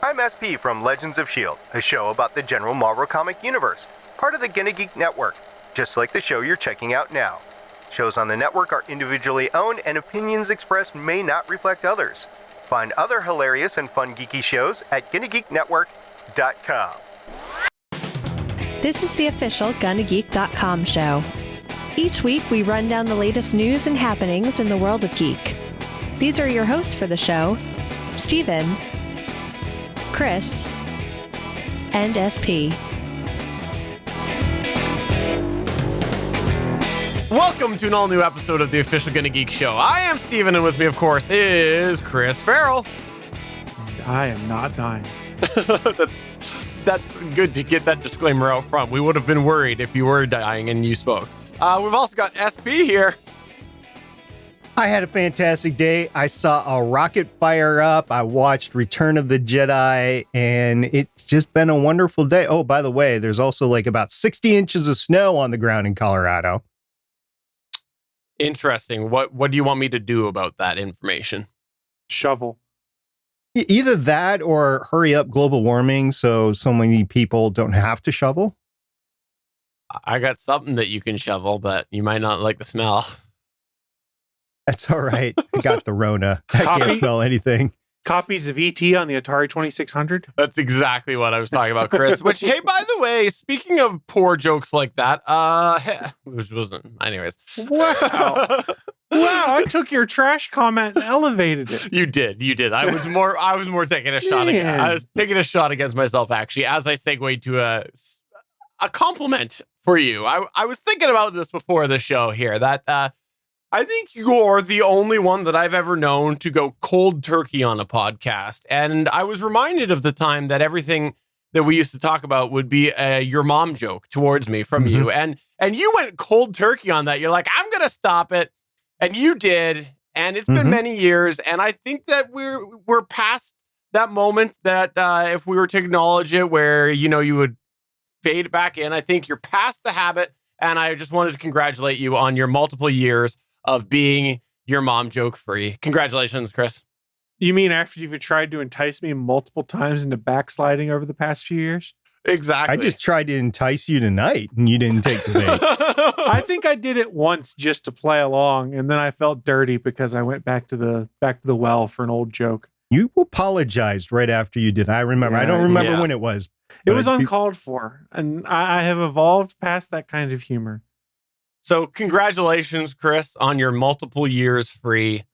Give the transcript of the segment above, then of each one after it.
I'm SP from Legends of S.H.I.E.L.D., a show about the general Marvel comic universe, part of the Gonna Geek Network, just like the show you're checking out now. Shows on the network are individually owned and opinions expressed may not reflect others. Find other hilarious and fun geeky shows at GonnaGeekNetwork.com. This is the official GonnaGeek.com show. Each week, we run down the latest news and happenings in the world of geek. These are your hosts for the show, Steven, Chris, and SP. Welcome to an all-new episode of the official Gonna Geek Show. I am Steven, and with me, of course, is Chris Farrell. I am not dying. That's good to get that disclaimer out front. We would have been worried if you were dying and you spoke. We've also got SP here. I had a fantastic day. I saw a rocket fire up. I watched Return of the Jedi, and it's just been a wonderful day. Oh, by the way, there's also like about 60 inches of snow on the ground in Colorado. Interesting. What do you want me to do about that information? Shovel. Either that or hurry up global warming so many people don't have to shovel. I got something that you can shovel, but you might not like the smell. That's all right. I got the Rona. I can't smell anything. Copies of E.T. on the Atari 2600. That's exactly what I was talking about, Chris. Which, hey, by the way, speaking of poor jokes like that, which wasn't, anyways. Wow. Wow, I took your trash comment and elevated it. You did. I was more taking a shot. I was taking a shot against myself, actually, as I segued to a compliment for you. I was thinking about this before the show here, that I think you're the only one that I've ever known to go cold turkey on a podcast. And I was reminded of the time that everything that we used to talk about would be your mom joke towards me from you. And you went cold turkey on that. You're like, I'm going to stop it. And you did. And it's been many years. And I think that we're past that moment that if we were to acknowledge it, where, you would fade back in. I think you're past the habit. And I just wanted to congratulate you on your multiple years of being your mom joke free. Congratulations, Chris. You mean after you've tried to entice me multiple times into backsliding over the past few years? Exactly. I just tried to entice you tonight and you didn't take the bait. I think I did it once just to play along, and then I felt dirty because I went back to the well for an old joke. You apologized right after you did. I remember. Yeah, I don't remember when it was. It was uncalled for, and I have evolved past that kind of humor. So congratulations, Chris, on your multiple years free.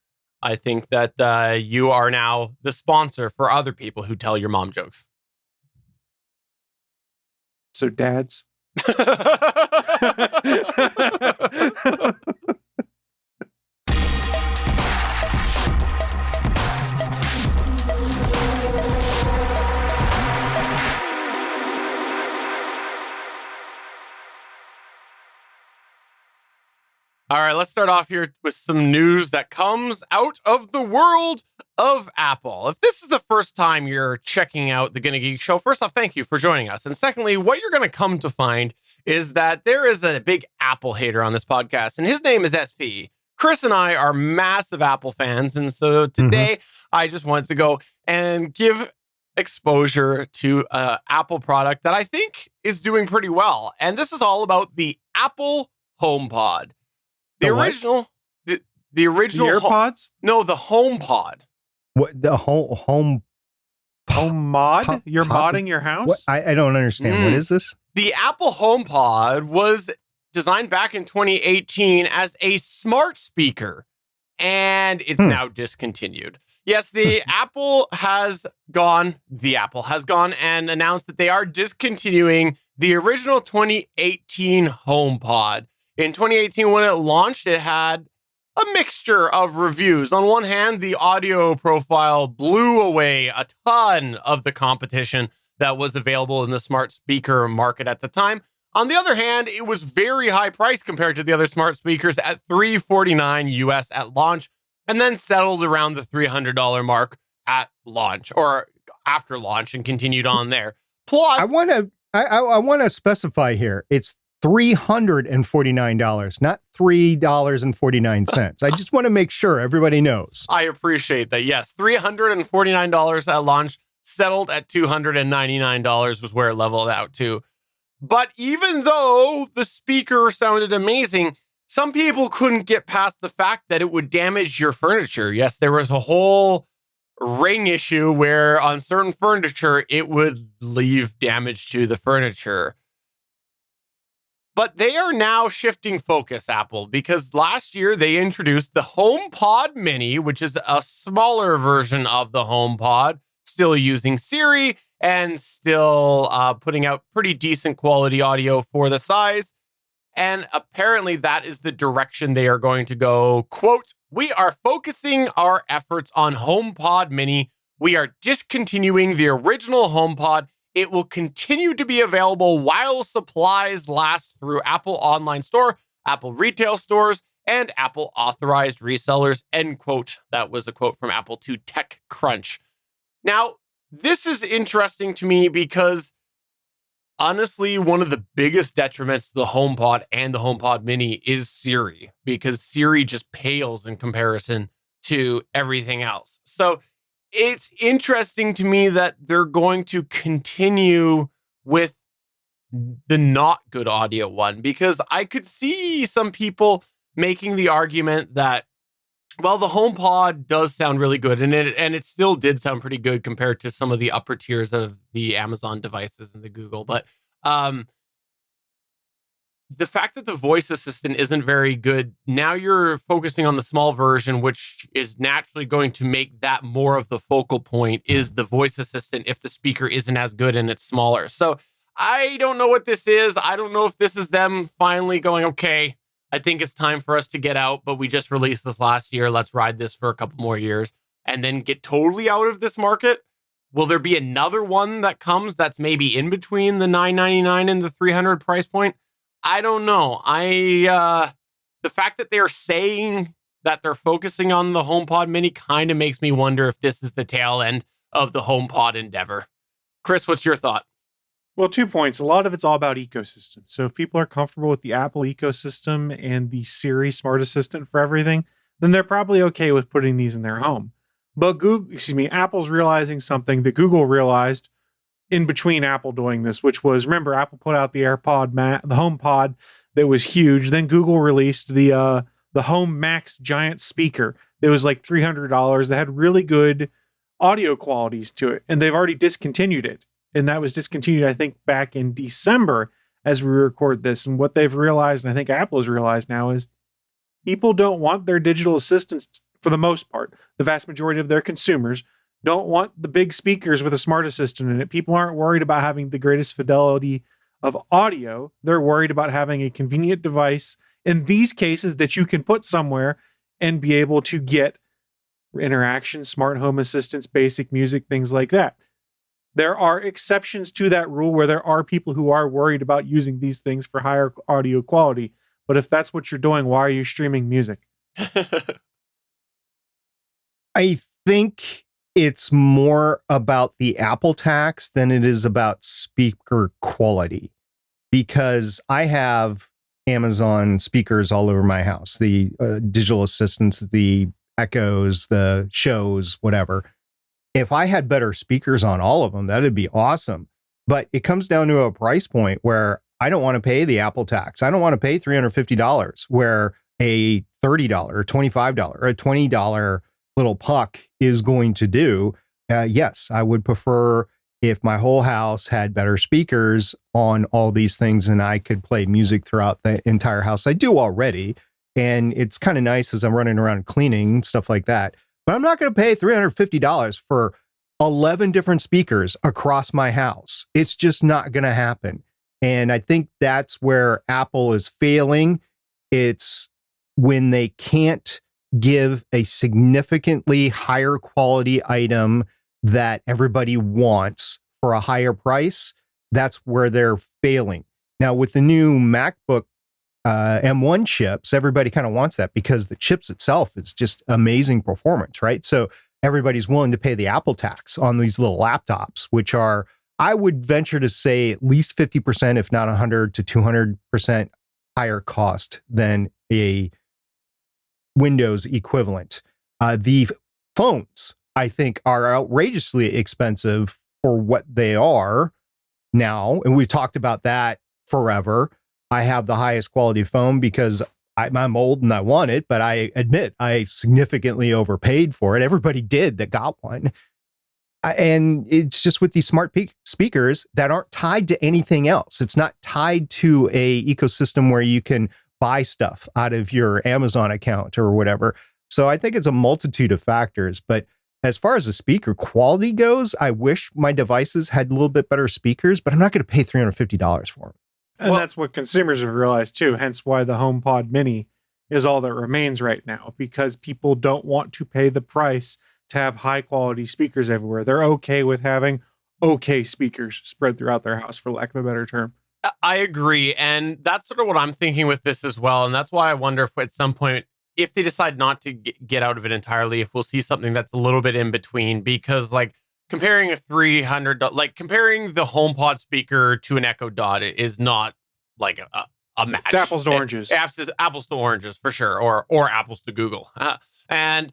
I think that you are now the sponsor for other people who tell your mom jokes. So dads. All right, let's start off here with some news that comes out of the world of Apple. If this is the first time you're checking out the Gonna Geek Show, first off, thank you for joining us. And secondly, what you're going to come to find is that there is a big Apple hater on this podcast, and his name is SP. Chris and I are massive Apple fans, and so today I just wanted to go and give exposure to an Apple product that I think is doing pretty well. And this is all about the Apple HomePod. The original AirPods? No, the HomePod. What the home mod? You're modding your house? What? I don't understand. What is this? The Apple HomePod was designed back in 2018 as a smart speaker, and it's now discontinued. Yes, Apple has gone and announced that they are discontinuing the original 2018 HomePod. In 2018, when it launched, it had a mixture of reviews. On one hand, the audio profile blew away a ton of the competition that was available in the smart speaker market at the time. On the other hand, it was very high priced compared to the other smart speakers at $349 US at launch, and then settled around the $300 mark at launch or after launch and continued on there. Plus, I want to specify here. It's $349, not $3.49. I just want to make sure everybody knows. I appreciate that. Yes, $349 at launch, settled at $299 was where it leveled out to. But even though the speaker sounded amazing, some people couldn't get past the fact that it would damage your furniture. Yes, there was a whole ring issue where on certain furniture, it would leave damage to the furniture. But they are now shifting focus, Apple, because last year they introduced the HomePod Mini, which is a smaller version of the HomePod, still using Siri and still putting out pretty decent quality audio for the size. And apparently that is the direction they are going to go. Quote, "We are focusing our efforts on HomePod Mini. We are discontinuing the original HomePod. It will continue to be available while supplies last through Apple Online Store, Apple Retail Stores, and Apple Authorized Resellers," end quote. That was a quote from Apple to TechCrunch. Now, this is interesting to me because honestly, one of the biggest detriments to the HomePod and the HomePod Mini is Siri, because Siri just pales in comparison to everything else. So it's interesting to me that they're going to continue with the not good audio one, because I could see some people making the argument that, well, the HomePod does sound really good, and it still did sound pretty good compared to some of the upper tiers of the Amazon devices and the Google. But the fact that the voice assistant isn't very good, now you're focusing on the small version, which is naturally going to make that more of the focal point, is the voice assistant if the speaker isn't as good and it's smaller. So I don't know what this is. I don't know if this is them finally going, okay, I think it's time for us to get out, but we just released this last year. Let's ride this for a couple more years and then get totally out of this market. Will there be another one that comes that's maybe in between the $999 and the $300 price point? I don't know. The fact that they're saying that they're focusing on the HomePod Mini kind of makes me wonder if this is the tail end of the HomePod endeavor. Chris, what's your thought? Well, 2 points. A lot of it's all about ecosystem. So if people are comfortable with the Apple ecosystem and the Siri smart assistant for everything, then they're probably okay with putting these in their home. But Apple's realizing something that Google realized in between Apple doing this, which was, remember, Apple put out the the HomePod that was huge. Then Google released the Home Max giant speaker that was like $300 that had really good audio qualities to it. And they've already discontinued it. And that was discontinued, I think, back in December as we record this. And what they've realized, and I think Apple has realized now, is people don't want their digital assistants, for the most part. The vast majority of their consumers don't want the big speakers with a smart assistant in it. People aren't worried about having the greatest fidelity of audio. They're worried about having a convenient device in these cases that you can put somewhere and be able to get interaction, smart home assistants, basic music, things like that. There are exceptions to that rule where there are people who are worried about using these things for higher audio quality. But if that's what you're doing, why are you streaming music? I think it's more about the Apple tax than it is about speaker quality, because I have Amazon speakers all over my house, the digital assistants, the Echoes, the Shows, whatever. If I had better speakers on all of them, that'd be awesome. But it comes down to a price point where I don't want to pay the Apple tax. I don't want to pay $350 where a $30 or $25 or a $20 little puck is going to do. Yes, I would prefer if my whole house had better speakers on all these things and I could play music throughout the entire house. I do already. And it's kind of nice as I'm running around cleaning, stuff like that. But I'm not going to pay $350 for 11 different speakers across my house. It's just not going to happen. And I think that's where Apple is failing. It's when they can't give a significantly higher quality item that everybody wants for a higher price. That's where they're failing. Now, with the new MacBook M1 chips, everybody kind of wants that because the chips itself is just amazing performance, right? So everybody's willing to pay the Apple tax on these little laptops, which are, I would venture to say, at least 50%, if not 100 to 200% higher cost than a Windows equivalent. The phones I think are outrageously expensive for what they are now. And we've talked about that forever. I have the highest quality phone because I'm old and I want it, but I admit I significantly overpaid for it. Everybody did that got one. And it's just with these smart speakers that aren't tied to anything else. It's not tied to a ecosystem where you can buy stuff out of your Amazon account or whatever. So I think it's a multitude of factors. But as far as the speaker quality goes, I wish my devices had a little bit better speakers, but I'm not going to pay $350 for them. And that's what consumers have realized too, hence why the HomePod Mini is all that remains right now, because people don't want to pay the price to have high quality speakers everywhere. They're okay with having okay speakers spread throughout their house, for lack of a better term. I agree. And that's sort of what I'm thinking with this as well. And that's why I wonder if at some point, if they decide not to get out of it entirely, if we'll see something that's a little bit in between, because like comparing a $300, like comparing the HomePod speaker to an Echo Dot is not like a match. It's apples to oranges. Apples to oranges for sure, or apples to Google. And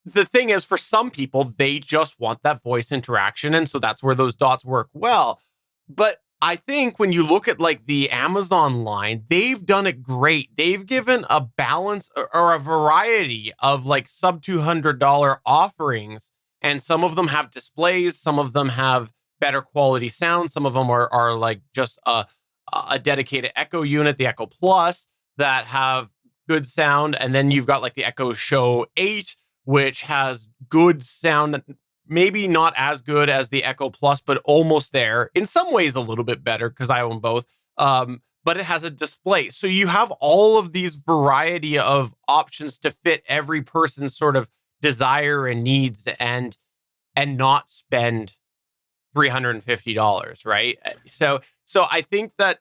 the thing is, for some people, they just want that voice interaction, and so that's where those dots work well. But I think when you look at like the Amazon line, they've done it great. They've given a balance or a variety of like sub $200 offerings, and some of them have displays, some of them have better quality sound, some of them are like just a dedicated Echo unit, the Echo Plus, that have good sound, and then you've got like the Echo Show 8, which has good sound. Maybe not as good as the Echo Plus, but almost there. In some ways, a little bit better because I own both. But it has a display. So you have all of these variety of options to fit every person's sort of desire and needs and not spend $350, right? So I think that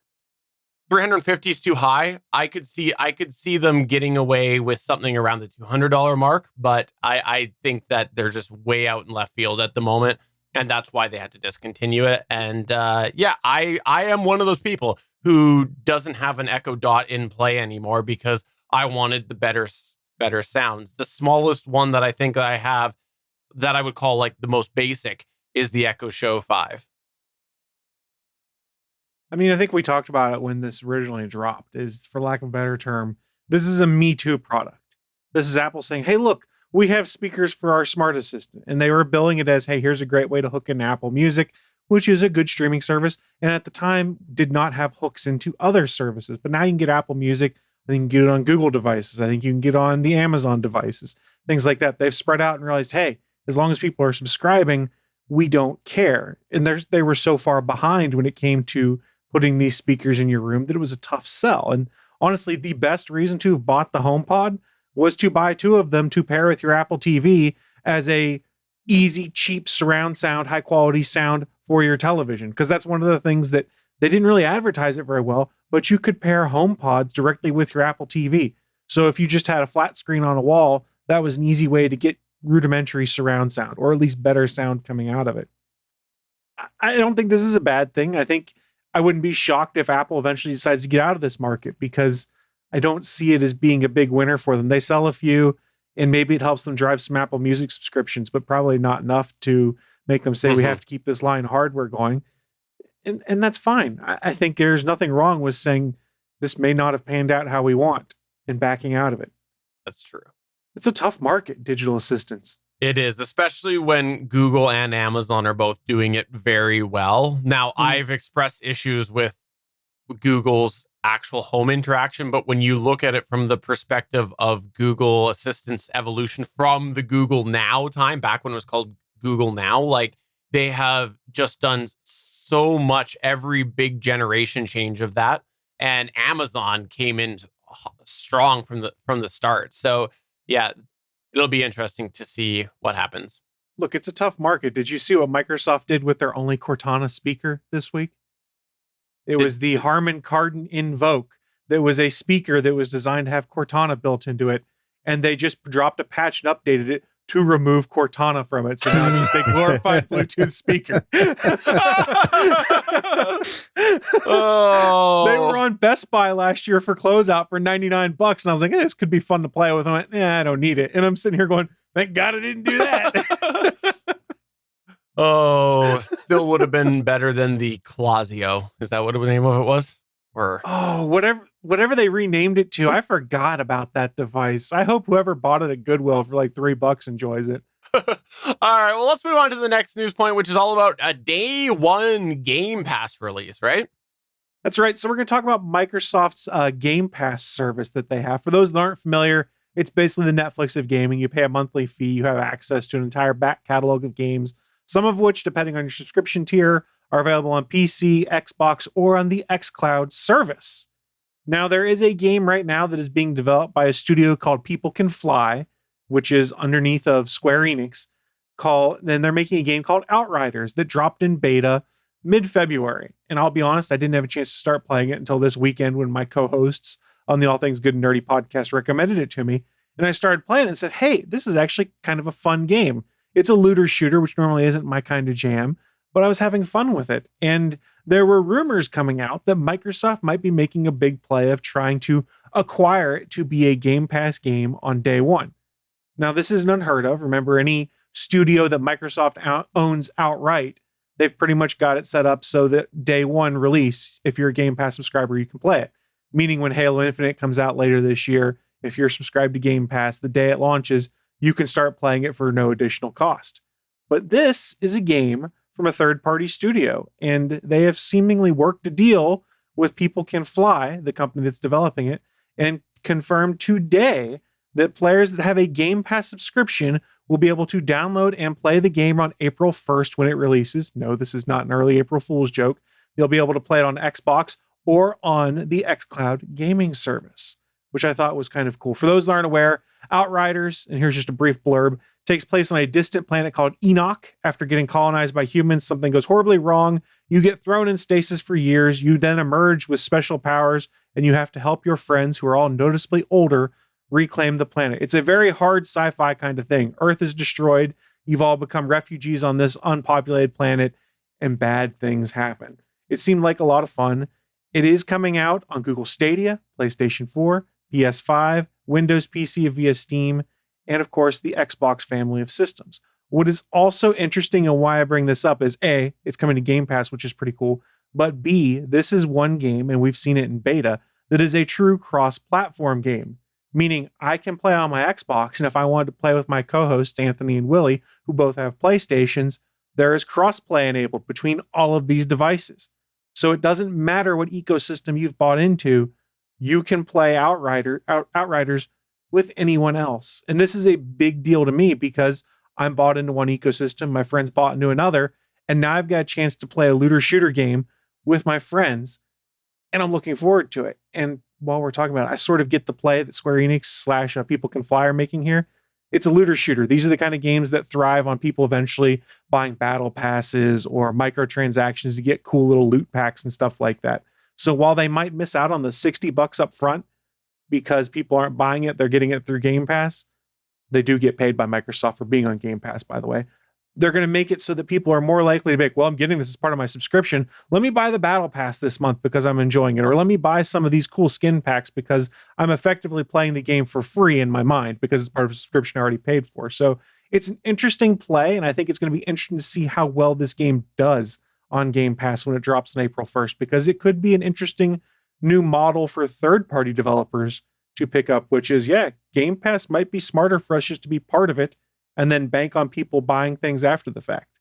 $350 is too high. I could see them getting away with something around the $200 mark, but I think that they're just way out in left field at the moment, and that's why they had to discontinue it. And I am one of those people who doesn't have an Echo Dot in play anymore because I wanted the better sounds. The smallest one that I think that I have that I would call like the most basic is the Echo Show 5. I mean, I think we talked about it when this originally dropped, is, for lack of a better term, this is a Me Too product. This is Apple saying, hey, look, we have speakers for our smart assistant. And they were billing it as, hey, here's a great way to hook into Apple Music, which is a good streaming service. And at the time did not have hooks into other services. But now you can get Apple Music. I think you can get it on Google devices. I think you can get on the Amazon devices, things like that. They've spread out and realized, hey, as long as people are subscribing, we don't care. And they were so far behind when it came to putting these speakers in your room that it was a tough sell. And honestly, the best reason to have bought the HomePod was to buy 2 of them to pair with your Apple TV as a easy, cheap surround sound, high quality sound for your television. Because that's one of the things that they didn't really advertise it very well, but you could pair HomePods directly with your Apple TV. So if you just had a flat screen on a wall, that was an easy way to get rudimentary surround sound, or at least better sound coming out of it. I don't think this is a bad thing. I think I wouldn't be shocked if Apple eventually decides to get out of this market, because I don't see it as being a big winner for them. They sell a few, and maybe it helps them drive some Apple Music subscriptions, but probably not enough to make them say we have to keep this line of hardware going. And that's fine. I think there's nothing wrong with saying this may not have panned out how we want and backing out of it. That's true. It's a tough market, digital assistants. It is, especially when Google and Amazon are both doing it very well. Now, I've expressed issues with Google's actual home interaction, but when you look at it from the perspective of Google Assistant's evolution from the Google Now time, back when it was called Google Now, like they have just done so much, every big generation change of that. And Amazon came in strong from the start. So yeah, it'll be interesting to see what happens. Look, it's a tough market. Did you see what Microsoft did with their only Cortana speaker this week? It was the Harman Kardon Invoke. That was a speaker that was designed to have Cortana built into it. And they just dropped a patch and updated it to remove Cortana from it. So now it's just a glorified Bluetooth speaker. Oh. They were on Best Buy last year for closeout for $99. And I was like, this could be fun to play with. I went, I don't need it. And I'm sitting here going, Thank God I didn't do that. Oh, still would have been better than the Clausio. Is that what the name of it was? Or Oh, whatever they renamed it to, I forgot about that device. I hope whoever bought it at Goodwill for like $3 enjoys it. all right, well, let's move on to the next news point, which is all about a day one Game Pass release, right? That's right. So we're going to talk about Microsoft's Game Pass service that they have. For those that aren't familiar, it's basically the Netflix of gaming. You pay a monthly fee. You have access to an entire back catalog of games, some of which, depending on your subscription tier, are available on PC, Xbox, or on the xCloud service. Now, there is a game right now that is being developed by a studio called People Can Fly, which is underneath of Square Enix. Then they're making a game called Outriders that dropped in beta mid-February. And I'll be honest, I didn't have a chance to start playing it until this weekend when my co-hosts on the All Things Good and Nerdy podcast recommended it to me. And I started playing it and said, hey, this is actually kind of a fun game. It's a looter shooter, which normally isn't my kind of jam, but I was having fun with it. And there were rumors coming out that Microsoft might be making a big play of trying to acquire it to be a Game Pass game on day one. Now, this isn't unheard of. Remember, any studio that Microsoft owns outright, they've pretty much got it set up so that day one release, if you're a Game Pass subscriber, you can play it. Meaning when Halo Infinite comes out later this year, if you're subscribed to Game Pass, the day it launches, you can start playing it for no additional cost. But this is a game from a third-party studio, and they have seemingly worked a deal with People Can Fly, the company that's developing it, and confirmed today that players that have a Game Pass subscription will be able to download and play the game on April 1st when it releases. No, this is not an early April Fool's joke. They'll be able to play it on Xbox or on the xCloud gaming service, which I thought was kind of cool. For those that aren't aware, Outriders, and here's just a brief blurb, takes place on a distant planet called Enoch. After getting colonized by humans, something goes horribly wrong. You get thrown in stasis for years. You then emerge with special powers, and you have to help your friends, who are all noticeably older, reclaim the planet. It's a very hard sci-fi kind of thing. Earth is destroyed. You've all become refugees on this unpopulated planet, and bad things happen. It seemed like a lot of fun. It is coming out on Google Stadia, PlayStation 4, PS5, Windows PC via Steam, and of course, the Xbox family of systems. What is also interesting and why I bring this up is A, it's coming to Game Pass, which is pretty cool. But B, this is one game, and we've seen it in beta, that is a true cross-platform game. Meaning I can play on my Xbox, and if I wanted to play with my co-hosts, Anthony and Willie, who both have PlayStations, there is cross-play enabled between all of these devices. So it doesn't matter what ecosystem you've bought into, you can play Outriders with anyone else. And this is a big deal to me because I'm bought into one ecosystem, my friends bought into another, and now I've got a chance to play a looter shooter game with my friends, and I'm looking forward to it. And while we're talking about it, I sort of get the play that Square Enix / People Can Fly are making here. It's a looter shooter. These are the kind of games that thrive on people eventually buying battle passes or microtransactions to get cool little loot packs and stuff like that. So while they might miss out on the $60 up front because people aren't buying it, they're getting it through Game Pass. They do get paid by Microsoft for being on Game Pass, by the way. They're going to make it so that people are more likely to be like, well, I'm getting this as part of my subscription. Let me buy the battle pass this month because I'm enjoying it. Or let me buy some of these cool skin packs because I'm effectively playing the game for free in my mind because it's part of a subscription I already paid for. So it's an interesting play, and I think it's going to be interesting to see how well this game does on Game Pass when it drops on April 1st, because it could be an interesting new model for third-party developers to pick up, which is, yeah, Game Pass might be smarter for us just to be part of it and then bank on people buying things after the fact.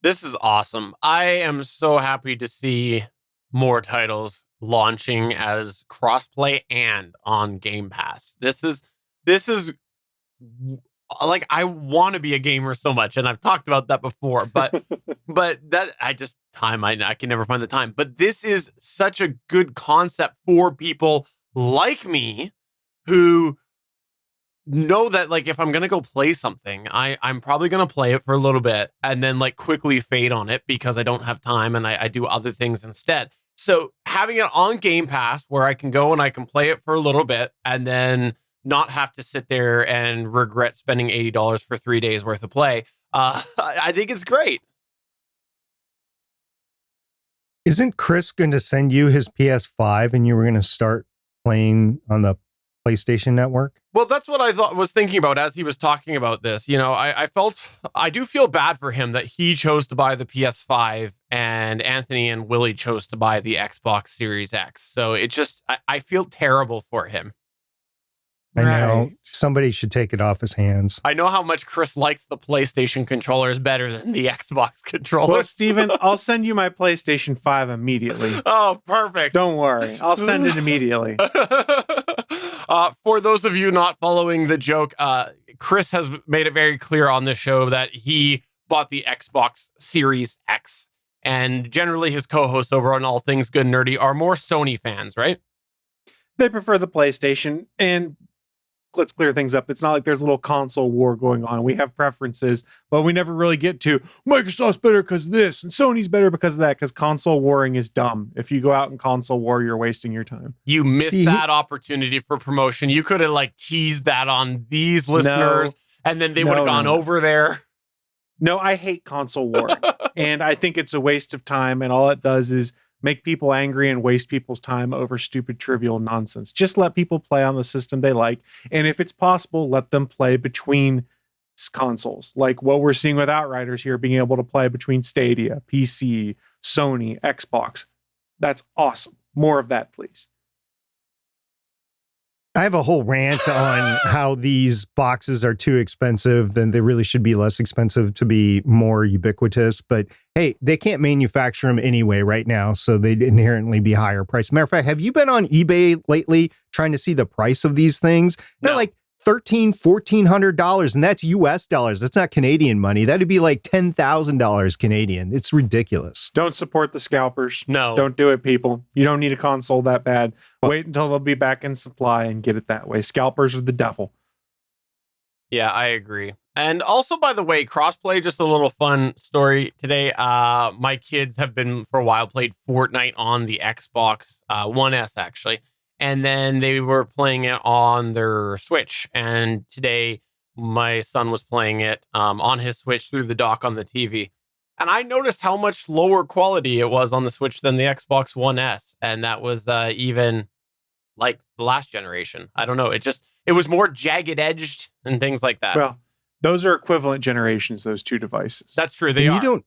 This is awesome. I am so happy to see more titles launching as crossplay and on Game Pass. This is like, I want to be a gamer so much, and I've talked about that before, but that I can never find the time. But this is such a good concept for people like me who know that, like, if I'm gonna go play something, I'm probably gonna play it for a little bit and then like quickly fade on it because I don't have time and I do other things instead. So having it on Game Pass where I can go and I can play it for a little bit and then not have to sit there and regret spending $80 for 3 days worth of play, I think it's great. Isn't Chris going to send you his PS5 and you were going to start playing on the PlayStation Network? Well, that's what I was thinking about as he was talking about this. You know, I do feel bad for him that he chose to buy the PS5 and Anthony and Willie chose to buy the Xbox Series X. So I feel terrible for him. I know. Right. Somebody should take it off his hands. I know how much Chris likes the PlayStation controllers better than the Xbox controllers. Well, Steven, I'll send you my PlayStation 5 immediately. Oh, perfect. Don't worry. I'll send it immediately. For those of you not following the joke, Chris has made it very clear on this show that he bought the Xbox Series X. And generally his co-hosts over on All Things Good and Nerdy are more Sony fans, right? They prefer the PlayStation, and let's clear things up. It's not like there's a little console war going on. We have preferences, but we never really get to Microsoft's better because of this and Sony's better because of that, because console warring is dumb. If you go out and console war, you're wasting your time. You missed that opportunity for promotion. You could have like teased that on these listeners and then they would have gone over there. No, I hate console warring and I think it's a waste of time, and all it does is make people angry and waste people's time over stupid, trivial nonsense. Just let people play on the system they like. And if it's possible, let them play between consoles. Like what we're seeing with Outriders here, being able to play between Stadia, PC, Sony, Xbox. That's awesome. More of that, please. I have a whole rant on how these boxes are too expensive, then they really should be less expensive to be more ubiquitous. But hey, they can't manufacture them anyway right now, so they'd inherently be higher price. Matter of fact, have you been on eBay lately trying to see the price of these things? They're like $1,400, and that's US dollars. That's not Canadian money. That'd be like $10,000 Canadian. It's ridiculous. Don't support the scalpers. No. Don't do it, people. You don't need a console that bad. Wait until they'll be back in supply and get it that way. Scalpers are the devil. Yeah, I agree. And also, by the way, crossplay, just a little fun story today. My kids have been for a while played Fortnite on the Xbox One S, actually. And then they were playing it on their Switch. And today, my son was playing it on his Switch through the dock on the TV. And I noticed how much lower quality it was on the Switch than the Xbox One S. And that was even like the last generation. I don't know. It was more jagged edged and things like that. Well, those are equivalent generations, those two devices. That's true. They are.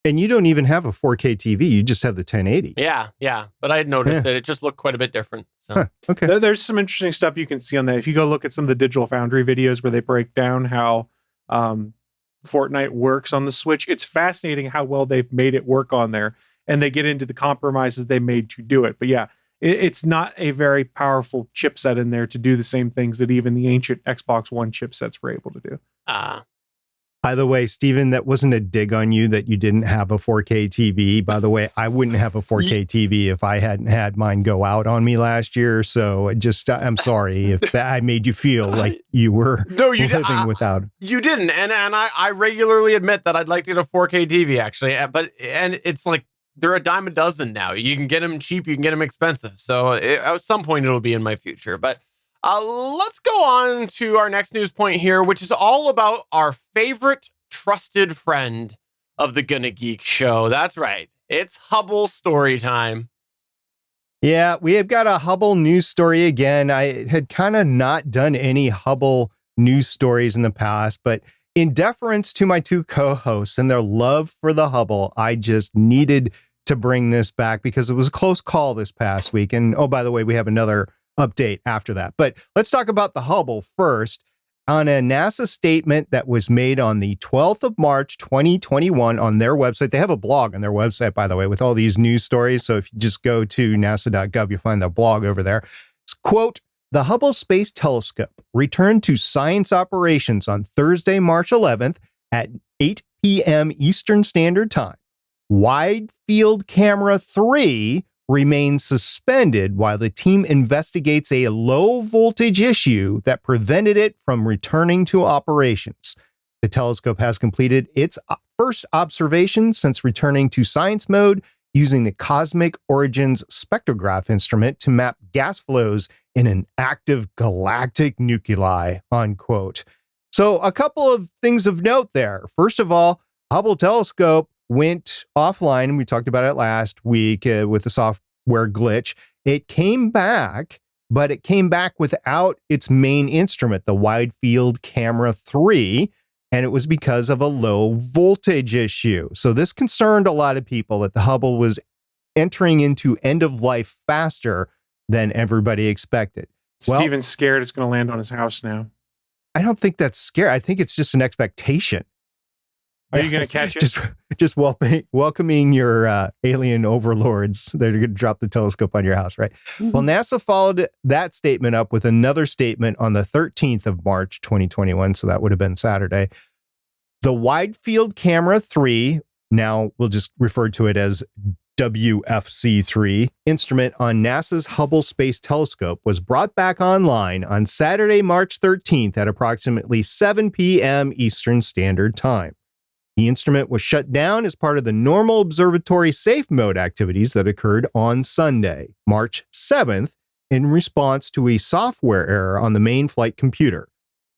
And you don't even have a 4K TV. You just have the 1080. Yeah. But I had noticed that it just looked quite a bit different. So. Okay. There's some interesting stuff you can see on that. If you go look at some of the Digital Foundry videos where they break down how Fortnite works on the Switch, it's fascinating how well they've made it work on there. And they get into the compromises they made to do it. But yeah, it's not a very powerful chipset in there to do the same things that even the ancient Xbox One chipsets were able to do. By the way, Steven, that wasn't a dig on you that you didn't have a 4K TV. By the way, I wouldn't have a 4K TV if I hadn't had mine go out on me last year. So I'm sorry if I made you feel like you were living without. You didn't. And I regularly admit that I'd like to get a 4K TV, actually. And it's like, they're a dime a dozen now. You can get them cheap, you can get them expensive. So at some point it'll be in my future. But let's go on to our next news point here, which is all about our favorite trusted friend of the Gonna Geek show. That's right. It's Hubble story time. Yeah, we have got a Hubble news story again. I had kind of not done any Hubble news stories in the past, but in deference to my two co-hosts and their love for the Hubble, I just needed to bring this back because it was a close call this past week. And oh, by the way, we have another update after that. But let's talk about the Hubble first. On a NASA statement that was made on the 12th of March, 2021 on their website. They have a blog on their website, by the way, with all these news stories. So if you just go to nasa.gov, you'll find the blog over there. It's, quote, "The Hubble Space Telescope returned to science operations on Thursday, March 11th at 8 p.m. Eastern Standard Time. Wide Field Camera 3 remains suspended while the team investigates a low voltage issue that prevented it from returning to operations. The telescope has completed its first observation since returning to science mode using the Cosmic Origins spectrograph instrument to map gas flows in an active galactic nuclei," unquote. So a couple of things of note there. First of all, Hubble telescope went offline, and we talked about it last week with the software glitch. It came back but it came back without its main instrument, the Wide Field Camera 3, and it was because of a low voltage issue. So this concerned a lot of people that the Hubble was entering into end of life faster than everybody expected. Well, Steven's scared it's going to land on his house now. I don't think that's scary. I think it's just an expectation. Are you going to catch it? Just welcoming your alien overlords that are going to drop the telescope on your house, right? Mm-hmm. Well, NASA followed that statement up with another statement on the 13th of March, 2021. So that would have been Saturday. The Wide Field Camera 3, now we'll just refer to it as WFC3, instrument on NASA's Hubble Space Telescope was brought back online on Saturday, March 13th at approximately 7 p.m. Eastern Standard Time. The instrument was shut down as part of the normal observatory safe mode activities that occurred on Sunday, March 7th, in response to a software error on the main flight computer.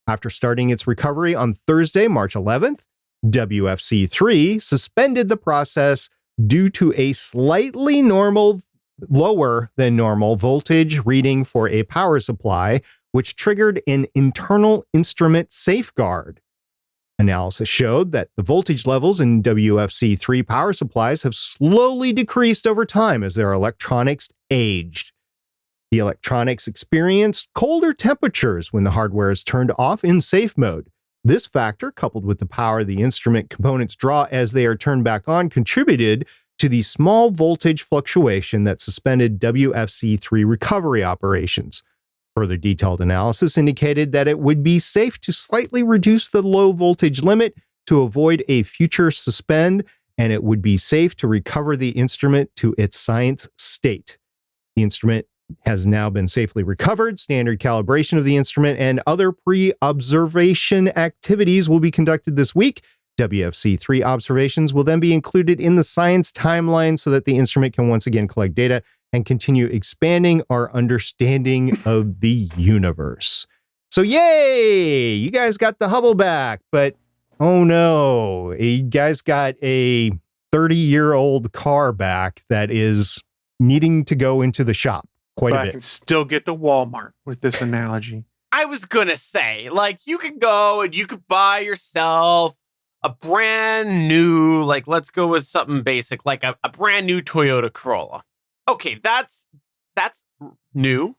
After starting its recovery on Thursday, March 11th, WFC3 suspended the process due to a slightly lower than normal voltage reading for a power supply, which triggered an internal instrument safeguard. Analysis showed that the voltage levels in WFC3 power supplies have slowly decreased over time as their electronics aged. The electronics experienced colder temperatures when the hardware is turned off in safe mode. This factor, coupled with the power the instrument components draw as they are turned back on, contributed to the small voltage fluctuation that suspended WFC3 recovery operations. Further detailed analysis indicated that it would be safe to slightly reduce the low voltage limit to avoid a future suspend, and it would be safe to recover the instrument to its science state. The instrument has now been safely recovered. Standard calibration of the instrument and other pre-observation activities will be conducted this week. WFC3 observations will then be included in the science timeline so that the instrument can once again collect data and continue expanding our understanding of the universe. So yay! You guys got the Hubble back, but oh no, you guys got a 30-year-old car back that is needing to go into the shop quite a bit. I can still get to Walmart with this analogy. I was going to say, like, you can go and you could buy yourself a brand new, like, let's go with something basic, like a brand new Toyota Corolla. Okay, that's new.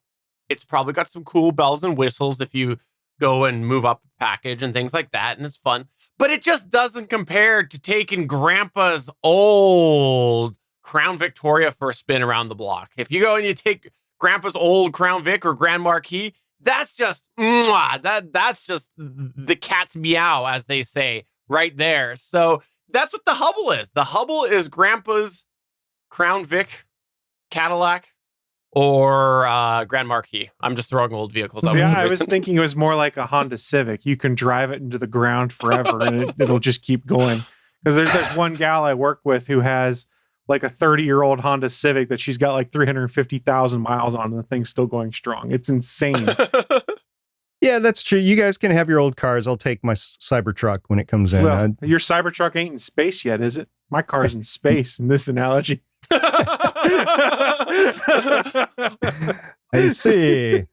It's probably got some cool bells and whistles if you go and move up a package and things like that, and it's fun. But it just doesn't compare to taking Grandpa's old Crown Victoria for a spin around the block. If you go and you take Grandpa's old Crown Vic or Grand Marquis, that's just that's just the cat's meow, as they say, right there. So that's what the Hubble is. The Hubble is Grandpa's Crown Vic, Cadillac, or Grand Marquis. I'm just throwing old vehicles out. Yeah, I was thinking it was more like a Honda Civic. You can drive it into the ground forever and it'll just keep going. Because there's one gal I work with who has like a 30-year-old Honda Civic that she's got like 350,000 miles on, and the thing's still going strong. It's insane. Yeah, that's true. You guys can have your old cars. I'll take my Cybertruck when it comes in. Well, your Cybertruck ain't in space yet, is it? My car's in space in this analogy. I see.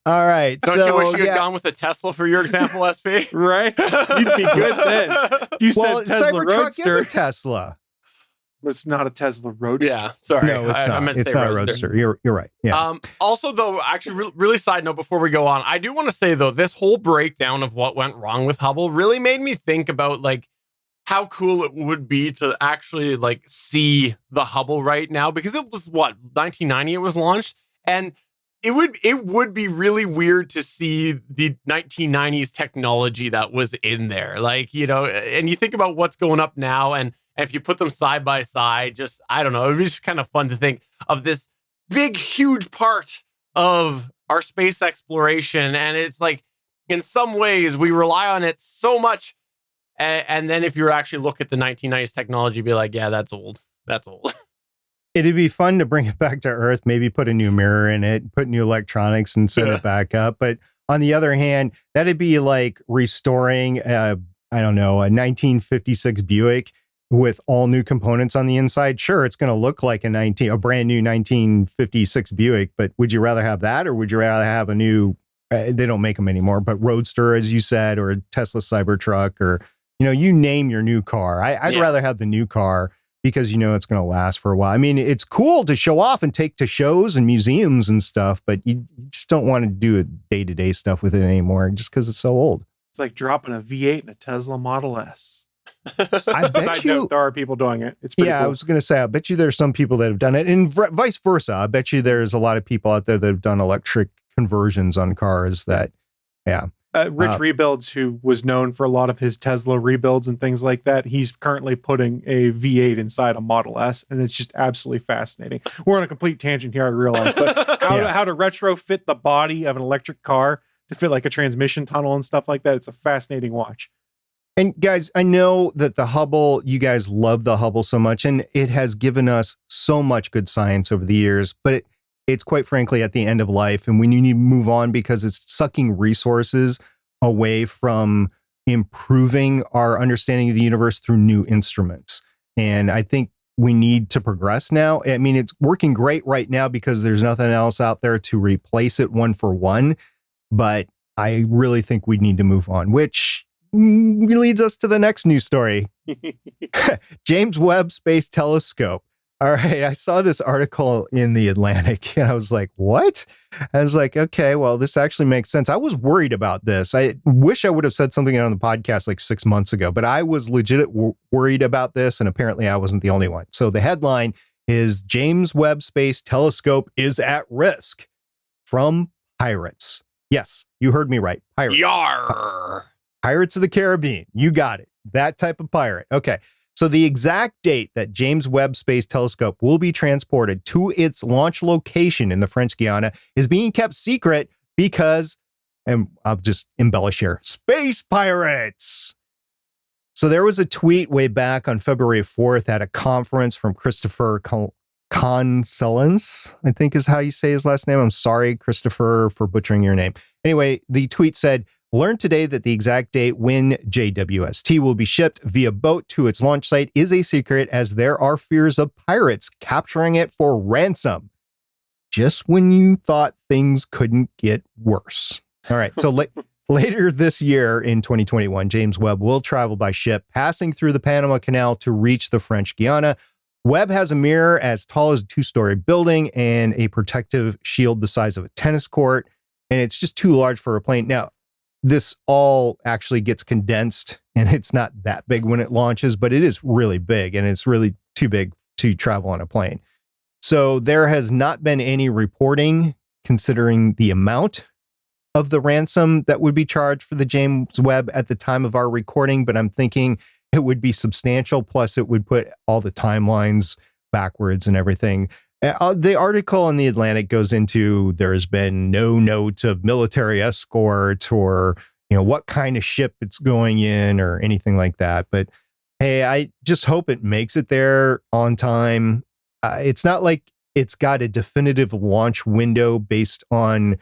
All right. Don't you wish you had gone with a Tesla for your example, SP? Right? You'd be good then. If you said Tesla Cybertruck Roadster. is a Tesla. It's not a Tesla Roadster. Yeah, sorry. No, it's not. I meant to It's say not a Roadster. You're right. Yeah. Also, though, actually, really side note before we go on, I do want to say, though, this whole breakdown of what went wrong with Hubble really made me think about, like, how cool it would be to actually, like, see the Hubble right now, because it was, 1990 it was launched, and it would be really weird to see the 1990s technology that was in there. Like, you know, and you think about what's going up now, and if you put them side by side, just, I don't know, it would be just kind of fun to think of this big, huge part of our space exploration. And it's like, in some ways, we rely on it so much. And then if you actually look at the 1990s technology, be like, yeah, that's old. That's old. It'd be fun to bring it back to Earth, maybe put a new mirror in it, put new electronics and set it back up. But on the other hand, that'd be like restoring, a 1956 Buick with all new components on the inside, sure, it's going to look like a brand new 1956 Buick, but would you rather have that, or would you rather have a new, they don't make them anymore, but Roadster, as you said, or a Tesla Cybertruck, or, you name your new car. I'd rather have the new car because it's going to last for a while. I mean, it's cool to show off and take to shows and museums and stuff, but you just don't want to do day-to-day stuff with it anymore just because it's so old. It's like dropping a V8 in a Tesla Model S. Side note, there are people doing it. It's pretty cool. I was going to say, I bet you there's some people that have done it, and vice versa. I bet you there's a lot of people out there that have done electric conversions on cars that, Rich Rebuilds, who was known for a lot of his Tesla rebuilds and things like that, he's currently putting a V8 inside a Model S, and it's just absolutely fascinating. We're on a complete tangent here, I realize, but how to retrofit the body of an electric car to fit like a transmission tunnel and stuff like that. It's a fascinating watch. And guys, I know that the Hubble, you guys love the Hubble so much, and it has given us so much good science over the years, but it's quite frankly at the end of life, and we need to move on because it's sucking resources away from improving our understanding of the universe through new instruments. And I think we need to progress now. I mean, it's working great right now because there's nothing else out there to replace it one for one, but I really think we need to move on, which leads us to the next news story. James Webb Space Telescope. All right, I saw this article in The Atlantic and I was like, what? I was like, okay, well, this actually makes sense. I was worried about this. I wish I would have said something on the podcast like 6 months ago, but I was legit worried about this, and apparently I wasn't the only one. So the headline is James Webb Space Telescope is at risk from pirates. Yes, you heard me right. Pirates. Yar! Pirates of the Caribbean. You got it. That type of pirate. Okay. So the exact date that James Webb Space Telescope will be transported to its launch location in the French Guiana is being kept secret because, and I'll just embellish here, space pirates. So there was a tweet way back on February 4th at a conference from Christopher Conselens, I think is how you say his last name. I'm sorry, Christopher, for butchering your name. Anyway, the tweet said, learned today that the exact date when JWST will be shipped via boat to its launch site is a secret, as there are fears of pirates capturing it for ransom. Just when you thought things couldn't get worse. All right. So later this year in 2021, James Webb will travel by ship, passing through the Panama Canal to reach the French Guiana. Webb has a mirror as tall as a 2-story building and a protective shield the size of a tennis court. And it's just too large for a plane. Now, this all actually gets condensed and it's not that big when it launches, but it is really big and it's really too big to travel on a plane. So there has not been any reporting considering the amount of the ransom that would be charged for the James Webb at the time of our recording, but I'm thinking it would be substantial. Plus it would put all the timelines backwards and everything. The article in The Atlantic goes into there's been no note of military escort or, what kind of ship it's going in or anything like that. But hey, I just hope it makes it there on time. It's not like it's got a definitive launch window based on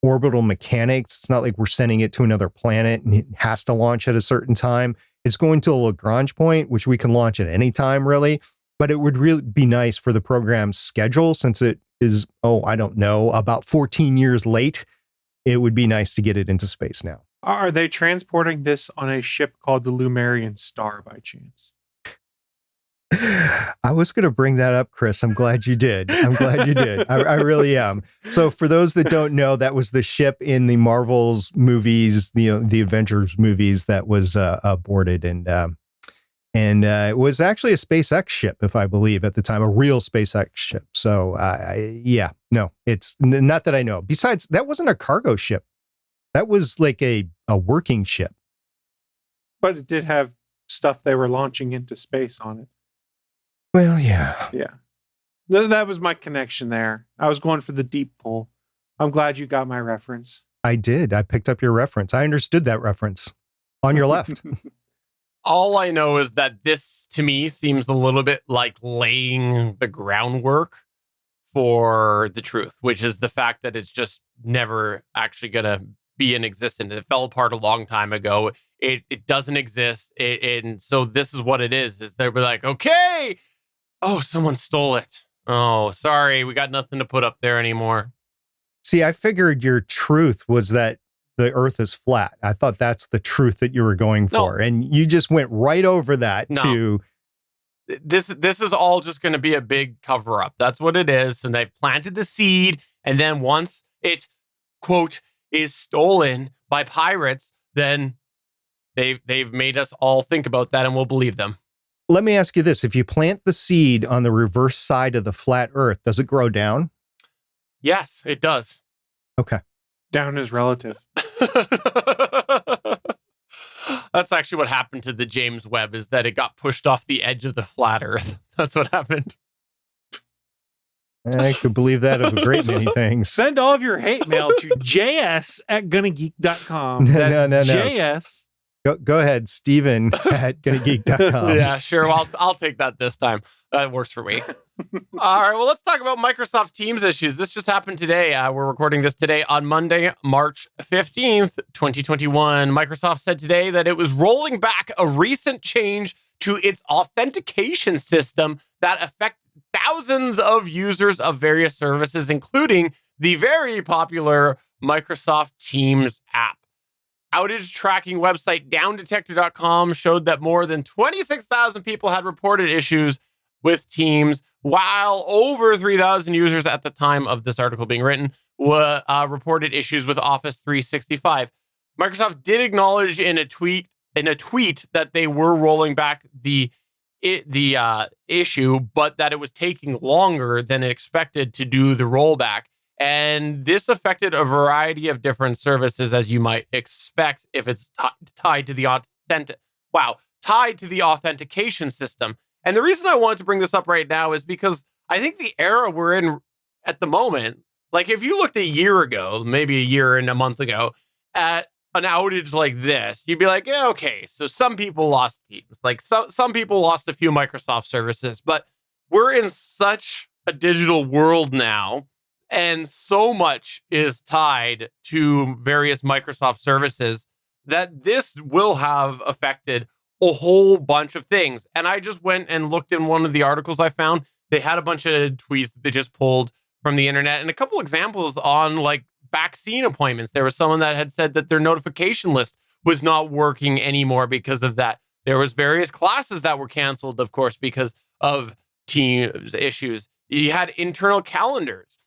orbital mechanics. It's not like we're sending it to another planet and it has to launch at a certain time. It's going to a Lagrange point, which we can launch at any time, really. But it would really be nice for the program's schedule, since it is, I don't know, about 14 years late. It would be nice to get it into space now. Are they transporting this on a ship called the Lumerian Star by chance? I was going to bring that up, Chris. I'm glad you did. I really am. So for those that don't know, that was the ship in the Marvel's movies, the Avengers movies that was aborted, and it was actually a SpaceX ship, if I believe, at the time, a real SpaceX ship. So it's not that I know. Besides, that wasn't a cargo ship. That was like a working ship. But it did have stuff they were launching into space on it. Well, yeah. Yeah. That was my connection there. I was going for the deep pull. I'm glad you got my reference. I did. I picked up your reference. I understood that reference on your left. All I know is that this, to me, seems a little bit like laying the groundwork for the truth, which is the fact that it's just never actually going to be in existence. It fell apart a long time ago. It doesn't exist. And so this is what it is they'll be like, okay, oh, someone stole it. Oh, sorry. We got nothing to put up there anymore. See, I figured your truth was that the Earth is flat. I thought that's the truth that you were going for. No. And you just went right over that No. to... This is all just going to be a big cover up. That's what it is. And they've planted the seed. And then once it, quote, is stolen by pirates, then they've made us all think about that and we'll believe them. Let me ask you this. If you plant the seed on the reverse side of the flat Earth, does it grow down? Yes, it does. Okay. Down is relative. That's actually what happened to the James Webb, is that it got pushed off the edge of the flat Earth. That's what happened. I could believe that of a great many things. Send all of your hate mail to js@gonnageek.com. That's No. JS. Go ahead, Steven at gonnageek.com. Yeah, sure. Well, I'll take that this time. That works for me. All right. Well, let's talk about Microsoft Teams issues. This just happened today. We're recording this today on Monday, March 15th, 2021. Microsoft said today that it was rolling back a recent change to its authentication system that affected thousands of users of various services, including the very popular Microsoft Teams app. Outage tracking website downdetector.com showed that more than 26,000 people had reported issues with Teams, while over 3,000 users at the time of this article being written reported issues with Office 365. Microsoft did acknowledge in a tweet that they were rolling back the issue, but that it was taking longer than expected to do the rollback. And this affected a variety of different services, as you might expect if it's tied to the authentication system. And the reason I wanted to bring this up right now is because I think the era we're in at the moment, like if you looked a year ago, maybe a year and a month ago, at an outage like this, you'd be like, yeah, okay, so some people lost Teams. Like some people lost a few Microsoft services, but we're in such a digital world now, and so much is tied to various Microsoft services that this will have affected a whole bunch of things. And I just went and looked in one of the articles I found. They had a bunch of tweets that they just pulled from the internet and a couple examples on like vaccine appointments. There was someone that had said that their notification list was not working anymore because of that. There was various classes that were canceled, of course, because of Teams issues. You had internal calendars.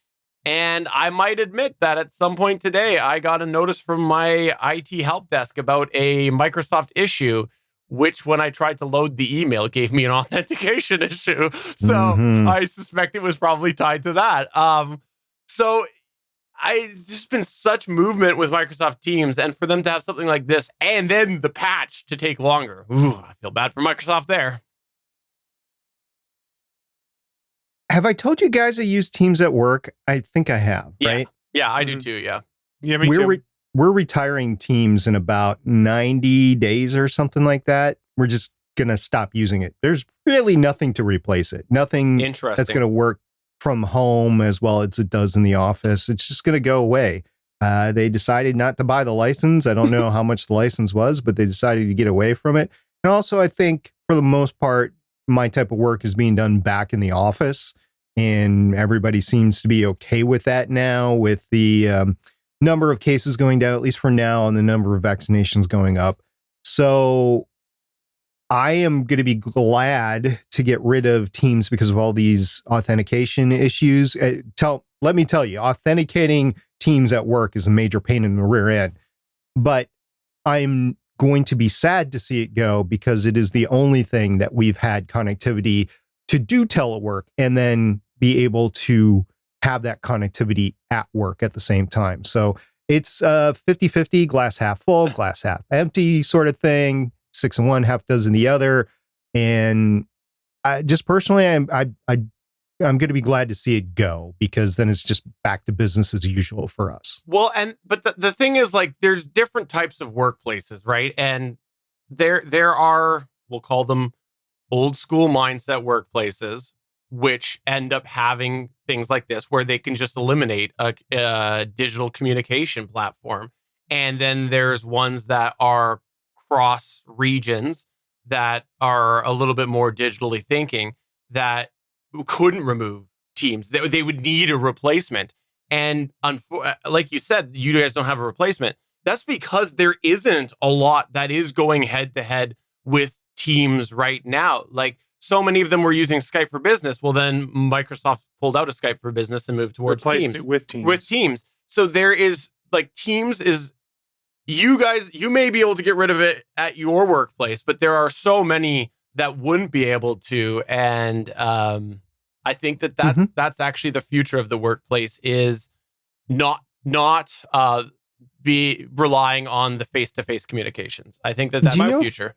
And I might admit that at some point today, I got a notice from my IT help desk about a Microsoft issue, which when I tried to load the email, it gave me an authentication issue. So I suspect it was probably tied to that. So it's just been such movement with Microsoft Teams, and for them to have something like this and then the patch to take longer. Ooh, I feel bad for Microsoft there. Have I told you guys I use Teams at work? I think I have, right? Yeah, I do too, yeah. Yeah, me too. We're retiring Teams in about 90 days or something like that. We're just going to stop using it. There's really nothing to replace it. Nothing that's going to work from home as well as it does in the office. It's just going to go away. They decided not to buy the license. I don't know how much the license was, but they decided to get away from it. And also, I think for the most part, my type of work is being done back in the office, and everybody seems to be okay with that now, with the number of cases going down, at least for now, and the number of vaccinations going up. So I am going to be glad to get rid of Teams because of all these authentication issues. Let me tell you, authenticating Teams at work is a major pain in the rear end. But I'm going to be sad to see it go because it is the only thing that we've had connectivity to do telework and then be able to have that connectivity at work at the same time. So it's 50-50, glass half full, glass half empty sort of thing, 6 in one, half dozen the other. And I just personally, I'm going to be glad to see it go because then it's just back to business as usual for us. Well, but the thing is, like, there's different types of workplaces, right? And there are, we'll call them old school mindset workplaces, which end up having things like this where they can just eliminate a digital communication platform. And then there's ones that are cross regions that are a little bit more digitally thinking that couldn't remove Teams. They would need a replacement. And like you said, you guys don't have a replacement. That's because there isn't a lot that is going head to head with Teams right now. Like, so many of them were using Skype for Business. Well, then Microsoft pulled out of Skype for Business and moved towards Replaced Teams. it with Teams. With Teams. So there is, like, Teams is, you guys, you may be able to get rid of it at your workplace, but there are so many that wouldn't be able to. And I think that's actually the future of the workplace, is not be relying on the face-to-face communications. I think that's my future.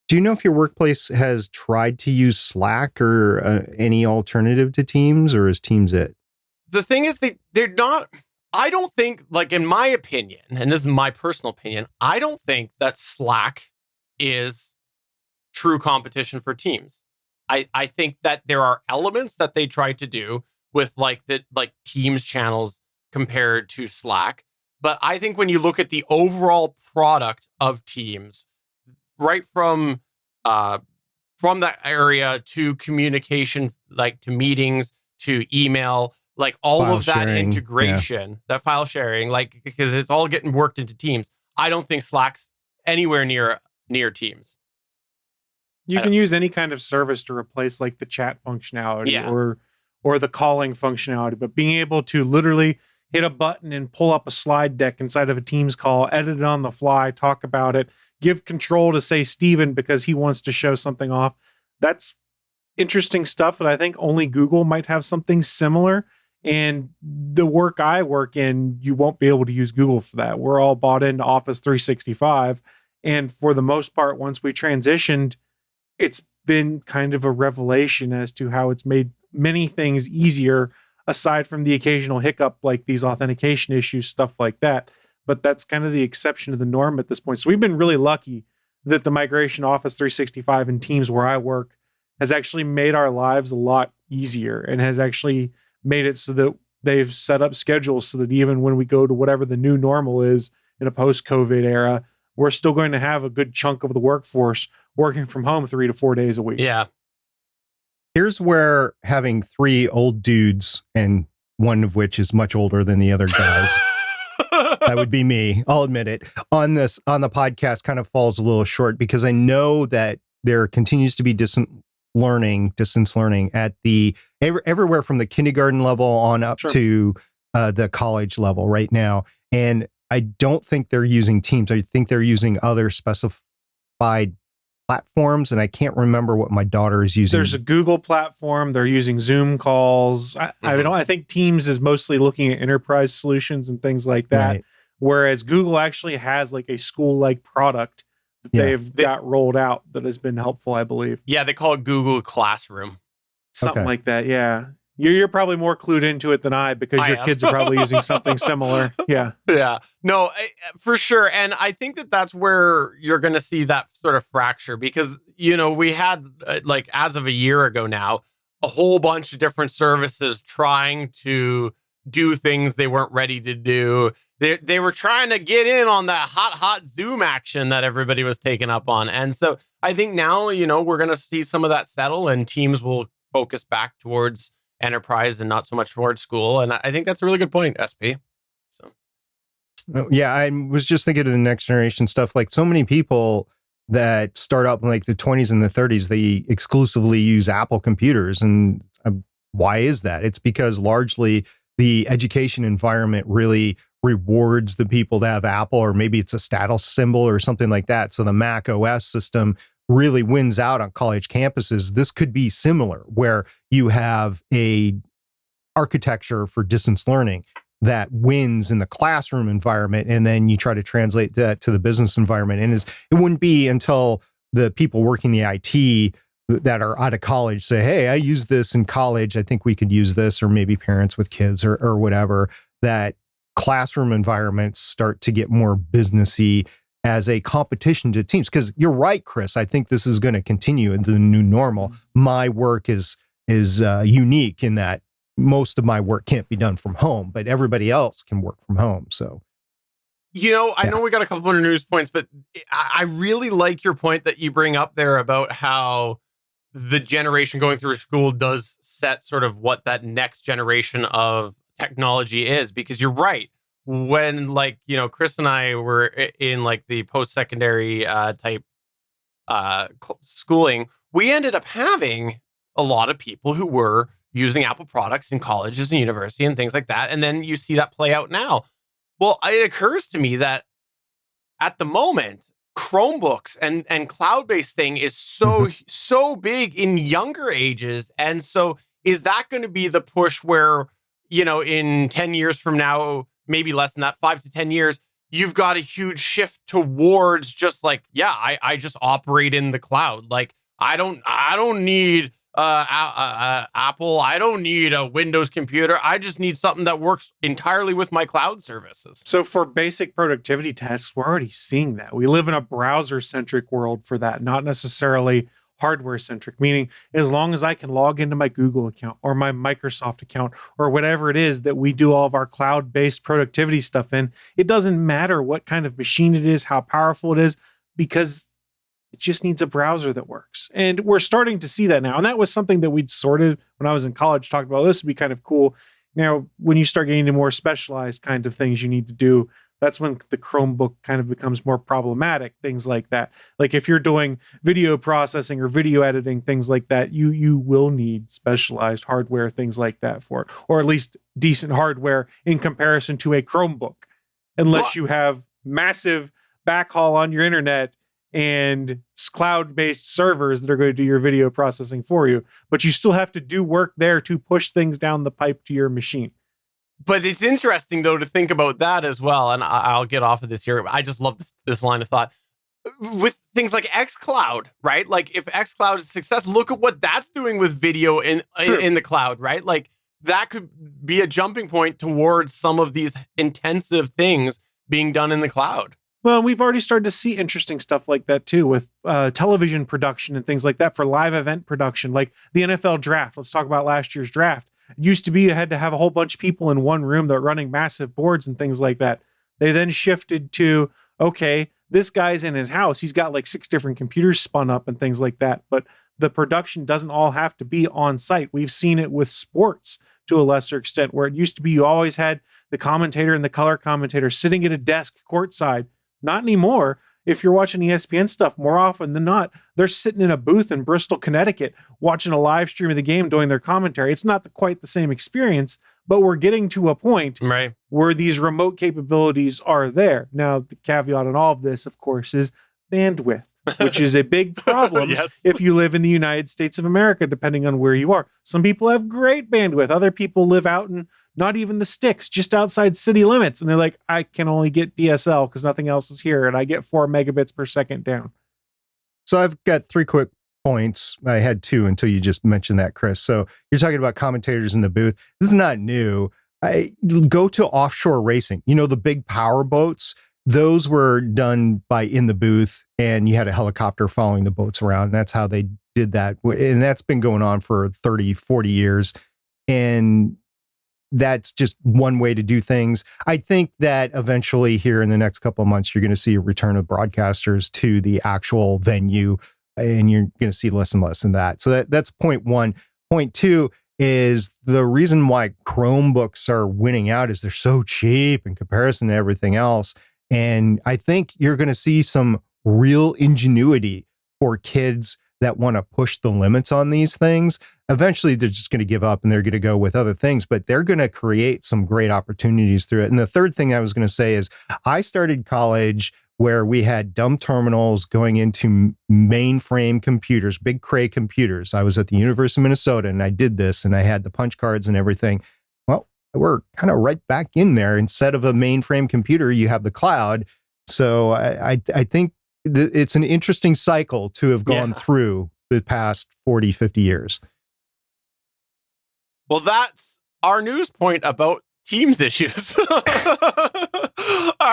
Do you know if your workplace has tried to use Slack or any alternative to Teams, or is Teams it? The thing is, they're not, I don't think, like, in my opinion, and this is my personal opinion, I don't think that Slack is true competition for Teams. I think that there are elements that they try to do with like Teams channels compared to Slack. But I think when you look at the overall product of Teams, right from that area to communication, like to meetings, to email, like all File of that sharing, integration, that file sharing, like, because it's all getting worked into Teams. I don't think Slack's anywhere near Teams. You can use any kind of service to replace like the chat functionality or the calling functionality, but being able to literally hit a button and pull up a slide deck inside of a Teams call, edit it on the fly, talk about it, give control to, say, Steven because he wants to show something off. That's interesting stuff that I think only Google might have something similar. And the work I work in, you won't be able to use Google for that. We're all bought into Office 365. And for the most part, once we transitioned, it's been kind of a revelation as to how it's made many things easier, aside from the occasional hiccup like these authentication issues, stuff like that. But that's kind of the exception to the norm at this point. So we've been really lucky that the migration to Office 365 and Teams where I work has actually made our lives a lot easier, and has actually made it so that they've set up schedules so that even when we go to whatever the new normal is in a post-COVID era, we're still going to have a good chunk of the workforce working from home 3 to 4 days a week. Yeah. Here's where having 3 old dudes, and one of which is much older than the other guys, that would be me, I'll admit it, on the podcast kind of falls a little short, because I know that there continues to be distance learning at the everywhere from the kindergarten level on up to the college level right now. And I don't think they're using Teams. I think they're using other specified platforms, and I can't remember what my daughter is using. There's a Google platform. They're using Zoom calls. I think Teams is mostly looking at enterprise solutions and things like that. Right. Whereas Google actually has like a school-like product that they've got rolled out that has been helpful, I believe. Yeah, they call it Google Classroom. Something like that, yeah. You're probably more clued into it than I, because your kids are probably using something similar. Yeah. Yeah. No, for sure. And I think that that's where you're going to see that sort of fracture, because, you know, we had like as of a year ago now, a whole bunch of different services trying to do things they weren't ready to do. They were trying to get in on that hot Zoom action that everybody was taking up on. And so I think now, you know, we're going to see some of that settle, and Teams will focus back towards enterprise and not so much towards school. And I think that's a really good point, SP. So, yeah, I was just thinking of the next generation stuff. Like, so many people that start up in like the 20s and the 30s, they exclusively use Apple computers. And why is that? It's because largely the education environment really rewards the people to have Apple, or maybe it's a status symbol or something like that. So the Mac OS system really wins out on college campuses. This could be similar, where you have a architecture for distance learning that wins in the classroom environment, and then you try to translate that to the business environment. And it wouldn't be until the people working the IT that are out of college say, hey, I use this in college, I think we could use this, or maybe parents with kids or whatever, that classroom environments start to get more businessy as a competition to Teams. Because you're right, Chris, I think this is going to continue into the new normal. My work is unique in that most of my work can't be done from home, but everybody else can work from home. So I know we got a couple of news points, but I really like your point that you bring up there about how the generation going through school does set sort of what that next generation of technology is, because you're right. When Chris and I were in like the post-secondary type schooling, we ended up having a lot of people who were using Apple products in colleges and university and things like that. And then you see that play out now. Well, it occurs to me that at the moment, Chromebooks and cloud-based thing is so big in younger ages. And so is that going to be the push where, in 10 years from now, maybe less than that, 5 to 10 years, you've got a huge shift towards just like, I just operate in the cloud. Like I don't need Apple. I don't need a Windows computer. I just need something that works entirely with my cloud services. So for basic productivity tasks, we're already seeing that. We live in a browser-centric world for that, not necessarily hardware-centric, meaning as long as I can log into my Google account or my Microsoft account or whatever it is that we do all of our cloud-based productivity stuff in, it doesn't matter what kind of machine it is, how powerful it is, because it just needs a browser that works. And we're starting to see that now. And that was something that we'd sort of, when I was in college, talked about. This would be kind of cool. Now, when you start getting into more specialized kind of things you need to do, that's when the Chromebook kind of becomes more problematic, things like that. Like if you're doing video processing or video editing, things like that, you will need specialized hardware, things like that for it, or at least decent hardware in comparison to a Chromebook, unless you have massive backhaul on your internet and cloud-based servers that are going to do your video processing for you. But you still have to do work there to push things down the pipe to your machine. But it's interesting, though, to think about that as well. And I'll get off of this here. I just love this line of thought. With things like xCloud, right? Like if xCloud is a success, look at what that's doing with video in the cloud, right? Like that could be a jumping point towards some of these intensive things being done in the cloud. Well, we've already started to see interesting stuff like that too, with television production and things like that for live event production, like the NFL draft. Let's talk about last year's draft. It used to be you had to have a whole bunch of people in one room that were running massive boards and things like that. They then shifted to, okay, this guy's in his house. He's got like 6 different computers spun up and things like that. But the production doesn't all have to be on site. We've seen it with sports to a lesser extent, where it used to be you always had the commentator and the color commentator sitting at a desk courtside. Not anymore. If you're watching ESPN stuff, more often than not, they're sitting in a booth in Bristol, Connecticut, watching a live stream of the game, doing their commentary. It's not quite the same experience, but we're getting to a point where these remote capabilities are there. Now, the caveat on all of this, of course, is bandwidth, which is a big problem if you live in the United States of America, depending on where you are. Some people have great bandwidth. Other people live out in not even the sticks, just outside city limits. And they're like, I can only get DSL because nothing else is here. And I get 4 megabits per second down. So I've got 3 quick points. I had 2 until you just mentioned that, Chris. So you're talking about commentators in the booth. This is not new. I go to offshore racing. The big power boats, those were done by in the booth, and you had a helicopter following the boats around. That's how they did that. And that's been going on for 30, 40 years. And that's just one way to do things. I think that eventually here in the next couple of months, you're going to see a return of broadcasters to the actual venue, and you're going to see less and less in that. So that's point 1. Point 2 is the reason why Chromebooks are winning out is they're so cheap in comparison to everything else. And I think you're going to see some real ingenuity for kids that want to push the limits on these things. Eventually, they're just going to give up and they're going to go with other things, but they're going to create some great opportunities through it. And the third thing I was going to say is I started college where we had dumb terminals going into mainframe computers, big Cray computers. I was at the University of Minnesota and I did this and I had the punch cards and everything. Well, we're kind of right back in there. Instead of a mainframe computer, you have the cloud. So I think it's an interesting cycle to have gone through the past 40, 50 years. Well, that's our news point about Teams issues. All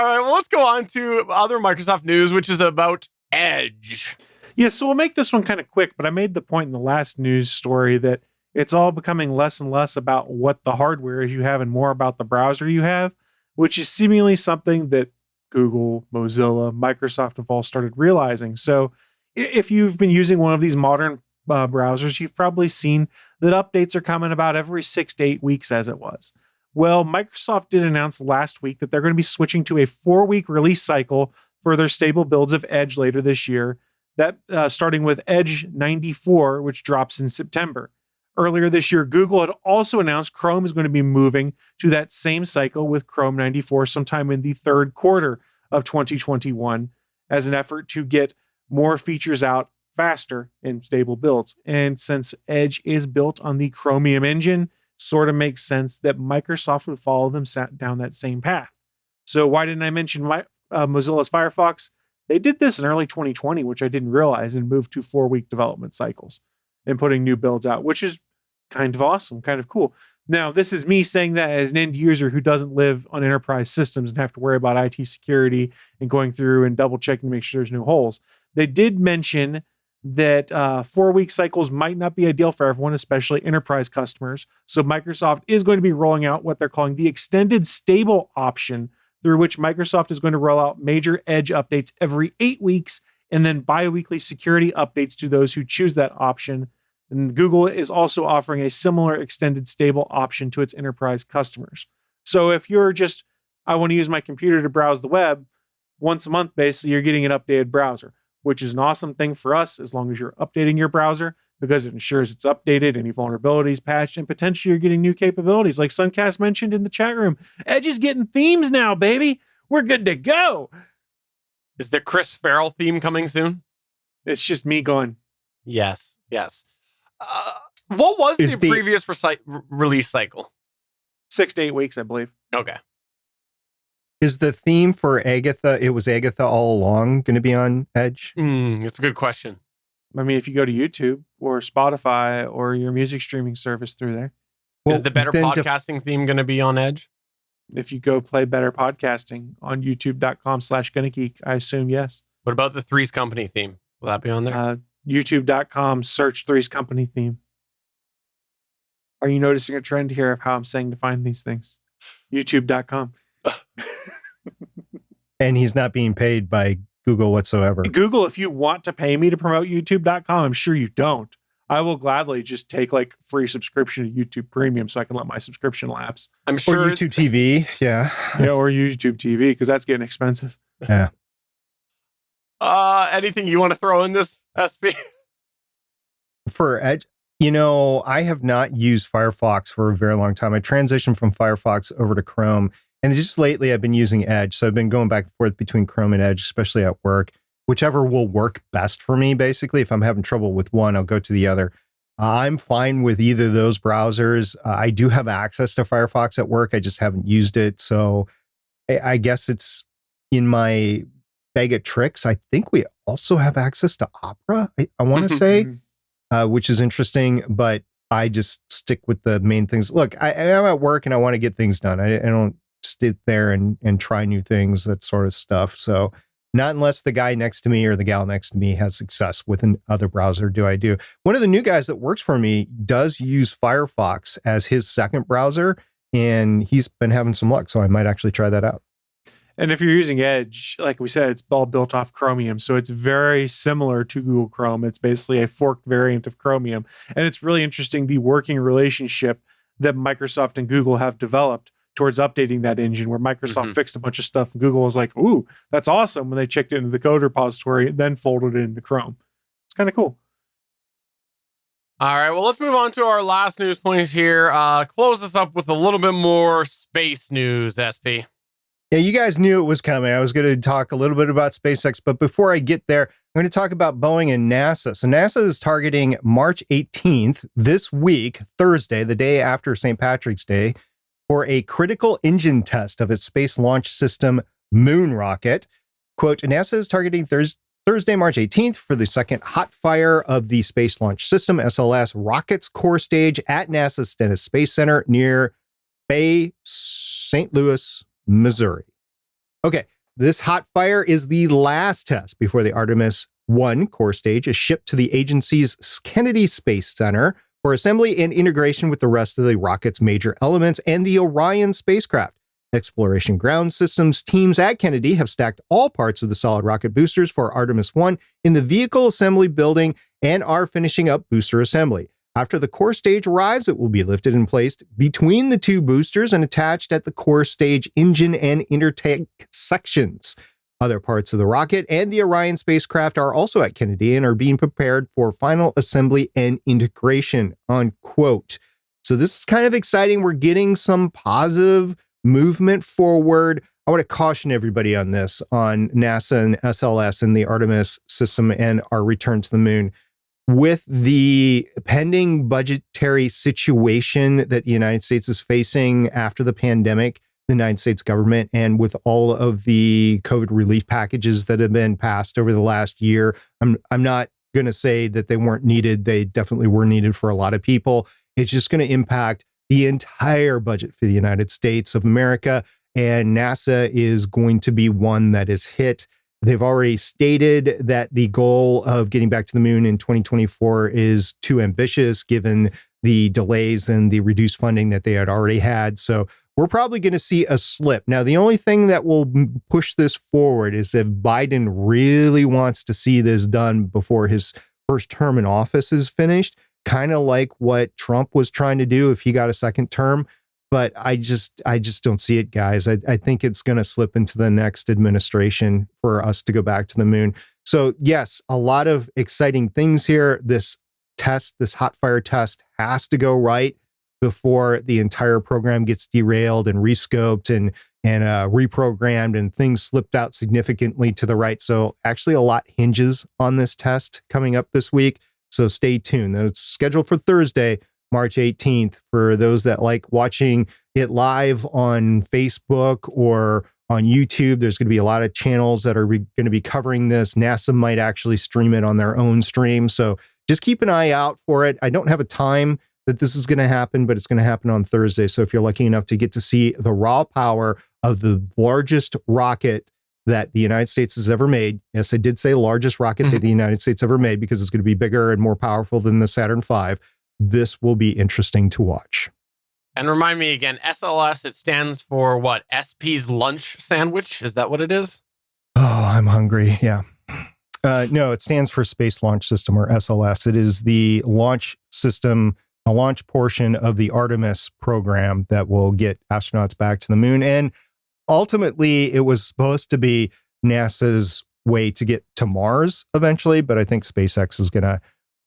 right, well, let's go on to other Microsoft news, which is about Edge. Yeah, so we'll make this one kind of quick, but I made the point in the last news story that it's all becoming less and less about what the hardware is you have and more about the browser you have, which is seemingly something that Google, Mozilla, Microsoft have all started realizing. So if you've been using one of these modern browsers, you've probably seen that updates are coming about every 6 to 8 weeks as it was. Well, Microsoft did announce last week that they're going to be switching to a 4-week release cycle for their stable builds of Edge later this year, that starting with Edge 94, which drops in September. Earlier this year, Google had also announced Chrome is going to be moving to that same cycle with Chrome 94 sometime in the third quarter of 2021 as an effort to get more features out faster in stable builds. And since Edge is built on the Chromium engine, sort of makes sense that Microsoft would follow them down that same path. So why didn't I mention Mozilla's Firefox? They did this in early 2020, which I didn't realize, and moved to 4-week development cycles and putting new builds out, which is kind of awesome, kind of cool. Now, this is me saying that as an end user who doesn't live on enterprise systems and have to worry about IT security and going through and double checking to make sure there's no holes. They did mention that 4-week cycles might not be ideal for everyone, especially enterprise customers. So Microsoft is going to be rolling out what they're calling the extended stable option, through which Microsoft is going to roll out major Edge updates every 8 weeks and then bi-weekly security updates to those who choose that option. And Google is also offering a similar extended stable option to its enterprise customers. So if you're just, I want to use my computer to browse the web, once a month, basically, you're getting an updated browser, which is an awesome thing for us as long as you're updating your browser, because it ensures it's updated, any vulnerabilities patched, and potentially you're getting new capabilities. Like Suncast mentioned in the chat room, Edge is getting themes now, baby. We're good to go. Is the Chris Farrell theme coming soon? It's just me going, Yes. What was the previous release cycle? 6 to 8 weeks, I believe. Okay. Is the theme for Agatha, it was Agatha all along, going to be on Edge? It's a good question. I mean, if you go to YouTube or Spotify or your music streaming service through there. Is the Better Podcasting theme going to be on Edge? If you go play Better Podcasting on youtube.com/GonnaGeek, I assume yes. What about the Three's Company theme? Will that be on there? YouTube.com, search Three's Company theme. Are you noticing a trend here of how I'm saying to find these things? YouTube.com. And he's not being paid by Google whatsoever. Google, if you want to pay me to promote YouTube.com, I'm sure you don't. I will gladly just take like free subscription to YouTube Premium so I can let my subscription lapse. I'm sure. Or YouTube TV, yeah. Yeah, or YouTube TV, because that's getting expensive. Yeah. Anything you want to throw in this, SB? For Edge, I have not used Firefox for a very long time. I transitioned from Firefox over to Chrome, and just lately I've been using Edge. So I've been going back and forth between Chrome and Edge, especially at work. Whichever will work best for me, basically. If I'm having trouble with one, I'll go to the other. I'm fine with either of those browsers. I do have access to Firefox at work. I just haven't used it. So I guess it's in my bag of tricks. I think we also have access to Opera, I want to say, which is interesting, but I just stick with the main things. Look, I'm at work and I want to get things done. I don't sit there and try new things, that sort of stuff. So not unless the guy next to me or the gal next to me has success with another browser do I do. One of the new guys that works for me does use Firefox as his second browser, and he's been having some luck. So I might actually try that out. And if you're using Edge, like we said, it's all built off Chromium. So it's very similar to Google Chrome. It's basically a forked variant of Chromium. And it's really interesting, the working relationship that Microsoft and Google have developed towards updating that engine, where Microsoft fixed a bunch of stuff and Google was like, ooh, that's awesome, when they checked it into the code repository and then folded it into Chrome. It's kind of cool. All right, well, let's move on to our last news points here. Close this up with a little bit more space news, SP. Yeah, you guys knew it was coming. I was going to talk a little bit about SpaceX, but before I get there, I'm going to talk about Boeing and NASA. So NASA is targeting March 18th, this week, Thursday, the day after St. Patrick's Day, for a critical engine test of its Space Launch System moon rocket. Quote, NASA is targeting Thursday, March 18th for the second hot fire of the Space Launch System, SLS, rocket's core stage at NASA's Stennis Space Center near Bay, St. Louis, Missouri. Okay, this hot fire is the last test before the Artemis 1 core stage is shipped to the agency's Kennedy Space Center for assembly and integration with the rest of the rocket's major elements and the Orion spacecraft. Exploration Ground Systems teams at Kennedy have stacked all parts of the solid rocket boosters for Artemis 1 in the vehicle assembly building and are finishing up booster assembly. After the core stage arrives, it will be lifted and placed between the two boosters and attached at the core stage engine and intertank sections. Other parts of the rocket and the Orion spacecraft are also at Kennedy and are being prepared for final assembly and integration, unquote. So this is kind of exciting. We're getting some positive movement forward. I want to caution everybody on this, on NASA and SLS and the Artemis system and our return to the moon. With the pending budgetary situation that the United States is facing after the pandemic, the United States government, and with all of the COVID relief packages that have been passed over the last year, I'm not going to say that they weren't needed. They definitely were needed for a lot of people. It's just going to impact the entire budget for the United States of America, and NASA is going to be one that is hit. They've already stated that the goal of getting back to the moon in 2024 is too ambitious given the delays and the reduced funding that they had already had. So we're probably going to see a slip. Now, the only thing that will push this forward is if Biden really wants to see this done before his first term in office is finished, kind of like what Trump was trying to do if he got a second term. But I just don't see it, guys. I think it's going to slip into the next administration for us to go back to the moon. So yes, a lot of exciting things here. This test, this hot fire test, has to go right before the entire program gets derailed and rescoped and reprogrammed and things slipped out significantly to the right. So actually a lot hinges on this test coming up this week. So stay tuned. It's scheduled for Thursday, March 18th. For those that like watching it live on Facebook or on YouTube, there's going to be a lot of channels that are going to be covering this. NASA might actually stream it on their own stream. So just keep an eye out for it. I don't have a time that this is going to happen, but it's going to happen on Thursday. So if you're lucky enough to get to see the raw power of the largest rocket that the United States has ever made. Yes, I did say largest rocket that the United States ever made because it's going to be bigger and more powerful than the Saturn V. This will be interesting to watch. And remind me again, SLS, it stands for what? SP's lunch sandwich? Is that what it is? Oh, I'm hungry. Yeah. No, it stands for Space Launch System, or SLS. It is the launch system, a launch portion of the Artemis program that will get astronauts back to the moon. And ultimately, it was supposed to be NASA's way to get to Mars eventually, but I think SpaceX is going to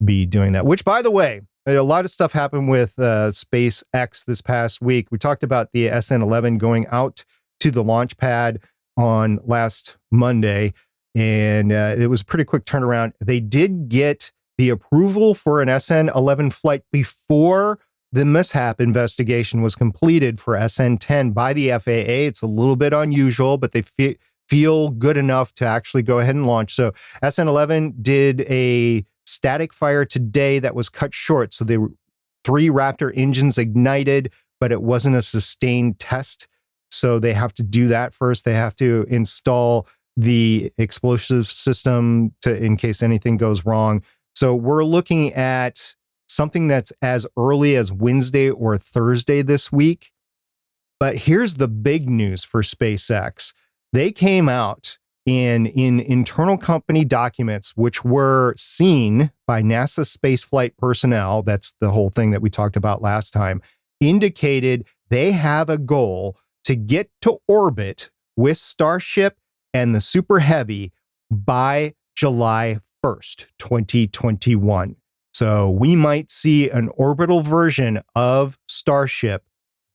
be doing that. Which, by the way, a lot of stuff happened with SpaceX this past week. We talked about the SN11 going out to the launch pad on last Monday, and it was a pretty quick turnaround. They did get the approval for an SN11 flight before the mishap investigation was completed for SN10 by the FAA. It's a little bit unusual, but they feel good enough to actually go ahead and launch. So SN11 did a static fire today that was cut short. So they were 3 Raptor engines ignited, but it wasn't a sustained test. So they have to do that first. They have to install the explosive system in case anything goes wrong. So we're looking at something that's as early as Wednesday or Thursday this week. But here's the big news for SpaceX. They came out in internal company documents, which were seen by NASA spaceflight personnel, that's the whole thing that we talked about last time, indicated they have a goal to get to orbit with Starship and the Super Heavy by July 1st, 2021. So we might see an orbital version of Starship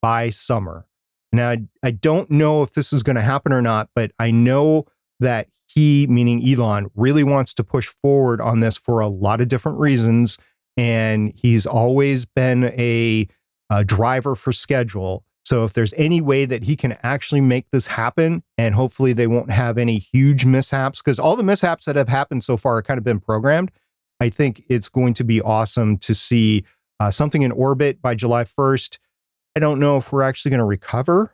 by summer. Now, I don't know if this is going to happen or not, but I know that he, meaning Elon, really wants to push forward on this for a lot of different reasons. And he's always been a driver for schedule. So if there's any way that he can actually make this happen, and hopefully they won't have any huge mishaps, because all the mishaps that have happened so far have kind of been programmed, I think it's going to be awesome to see something in orbit by July 1st. I don't know if we're actually going to recover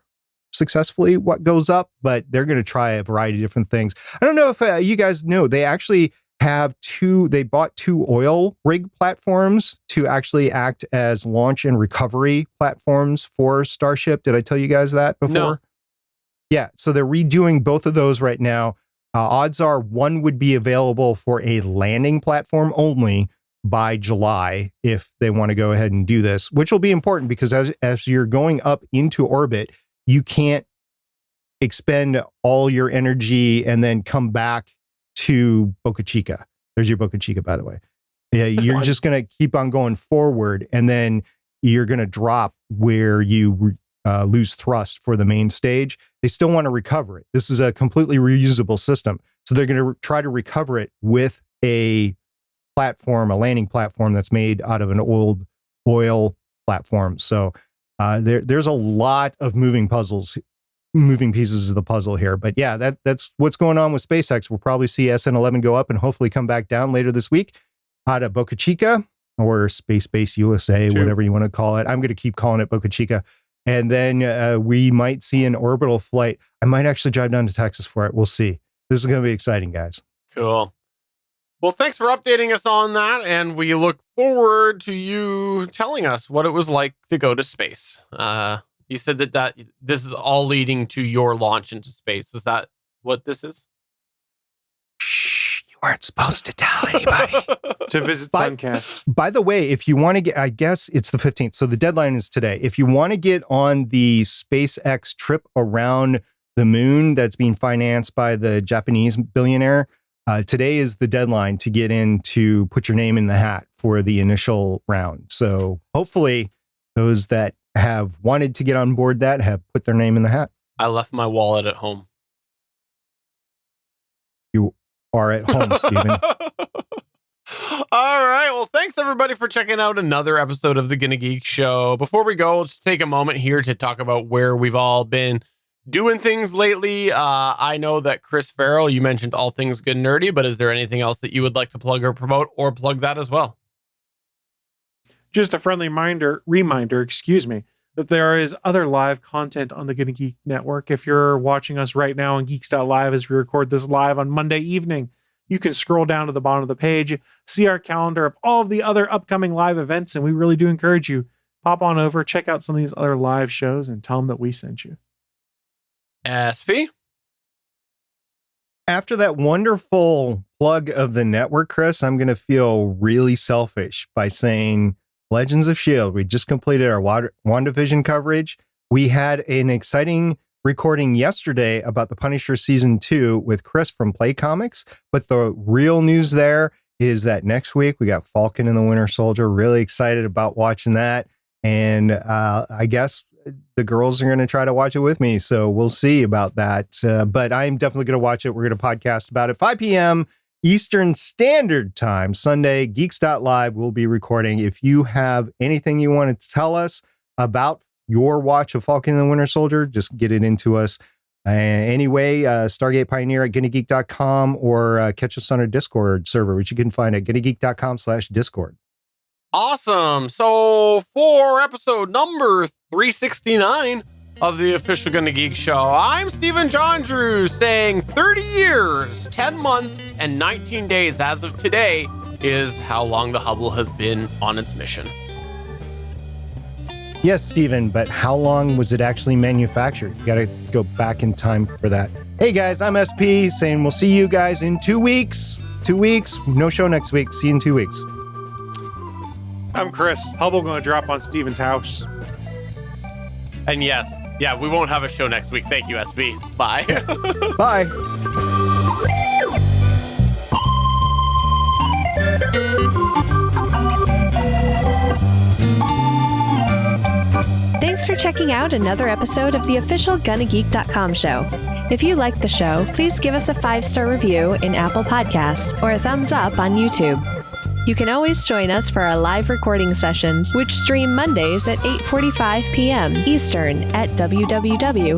successfully what goes up, but they're going to try a variety of different things. I don't know if you guys know, they actually have they bought 2 oil rig platforms to actually act as launch and recovery platforms for Starship. Did I tell you guys that before? Yeah, so they're redoing both of those right now. Odds are one would be available for a landing platform only by July if they want to go ahead and do this, which will be important because as you're going up into orbit, you can't expend all your energy and then come back to Boca Chica. There's your Boca Chica, by the way. Yeah, you're just going to keep on going forward, and then you're going to drop where you lose thrust for the main stage. They still want to recover it. This is a completely reusable system. So they're going to try to recover it with a platform, a landing platform that's made out of an old oil platform. So there's a lot of moving pieces of the puzzle here. But yeah, that's what's going on with SpaceX. We'll probably see SN11 go up and hopefully come back down later this week out of Boca Chica or Space Base USA, whatever you want to call it. I'm going to keep calling it Boca Chica. And then we might see an orbital flight. I might actually drive down to Texas for it. We'll see. This is going to be exciting, guys. Cool. Well, thanks for updating us on that. And we look forward to you telling us what it was like to go to space. You said that this is all leading to your launch into space. Is that what this is? Shh, you weren't supposed to tell anybody. To visit Suncast. By the way, if you want to get, I guess it's the 15th. So the deadline is today. If you want to get on the SpaceX trip around the moon that's being financed by the Japanese billionaire, today is the deadline to get in to put your name in the hat for the initial round. So hopefully those that have wanted to get on board that have put their name in the hat. I left my wallet at home. You are at home, Stephen. All right. Well, thanks everybody for checking out another episode of the Gonna Geek Show. Before we go, let's take a moment here to talk about where we've all been doing things lately. I know that Chris Farrell, you mentioned All Things Good and Nerdy, but is there anything else that you would like to plug or promote, or plug that as well? Just a friendly reminder, that there is other live content on the Gonna Geek Network. If you're watching us right now on Geeks.live as we record this live on Monday evening, you can scroll down to the bottom of the page, see our calendar of all of the other upcoming live events, and we really do encourage you, pop on over, check out some of these other live shows, and tell them that we sent you. SP? After that wonderful plug of the network, Chris, I'm going to feel really selfish by saying Legends of S.H.I.E.L.D. We just completed our WandaVision coverage. We had an exciting recording yesterday about The Punisher Season 2 with Chris from Play Comics. But the real news there is that next week we got Falcon and the Winter Soldier. Really excited about watching that. And I guess the girls are going to try to watch it with me. So we'll see about that. But I'm definitely going to watch it. We're going to podcast about it. 5 p.m. Eastern Standard Time, Sunday, Geeks.live. We'll be recording. If you have anything you want to tell us about your watch of Falcon and the Winter Soldier, just get it into us. Anyway, Stargate Pioneer at GonnaGeek.com or catch us on our Discord server, which you can find at GonnaGeek.com/Discord. Awesome. So for episode number 369 of the official Gonna Geek Show, I'm Stephen John Drew saying 30 years, 10 months, and 19 days as of today is how long the Hubble has been on its mission. Yes, Stephen, but how long was it actually manufactured? You got to go back in time for that. Hey guys, I'm SP saying we'll see you guys in 2 weeks. 2 weeks, no show next week. See you in 2 weeks. I'm Chris. Hubble going to drop on Steven's house. And yes, yeah, we won't have a show next week. Thank you, SB. Bye. Bye. Thanks for checking out another episode of the official GonnaGeek.com show. If you like the show, please give us a 5-star review in Apple Podcasts or a thumbs up on YouTube. You can always join us for our live recording sessions, which stream Mondays at 8:45 p.m. Eastern at www.geeks.live.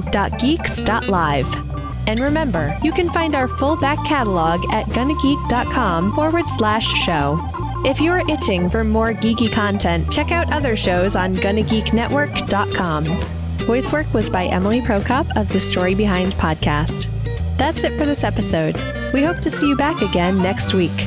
And remember, you can find our full back catalog at GonnaGeek.com/show. If you're itching for more geeky content, check out other shows on GonnaGeekNetwork.com. Voice work was by Emily Prokop of the Story Behind podcast. That's it for this episode. We hope to see you back again next week.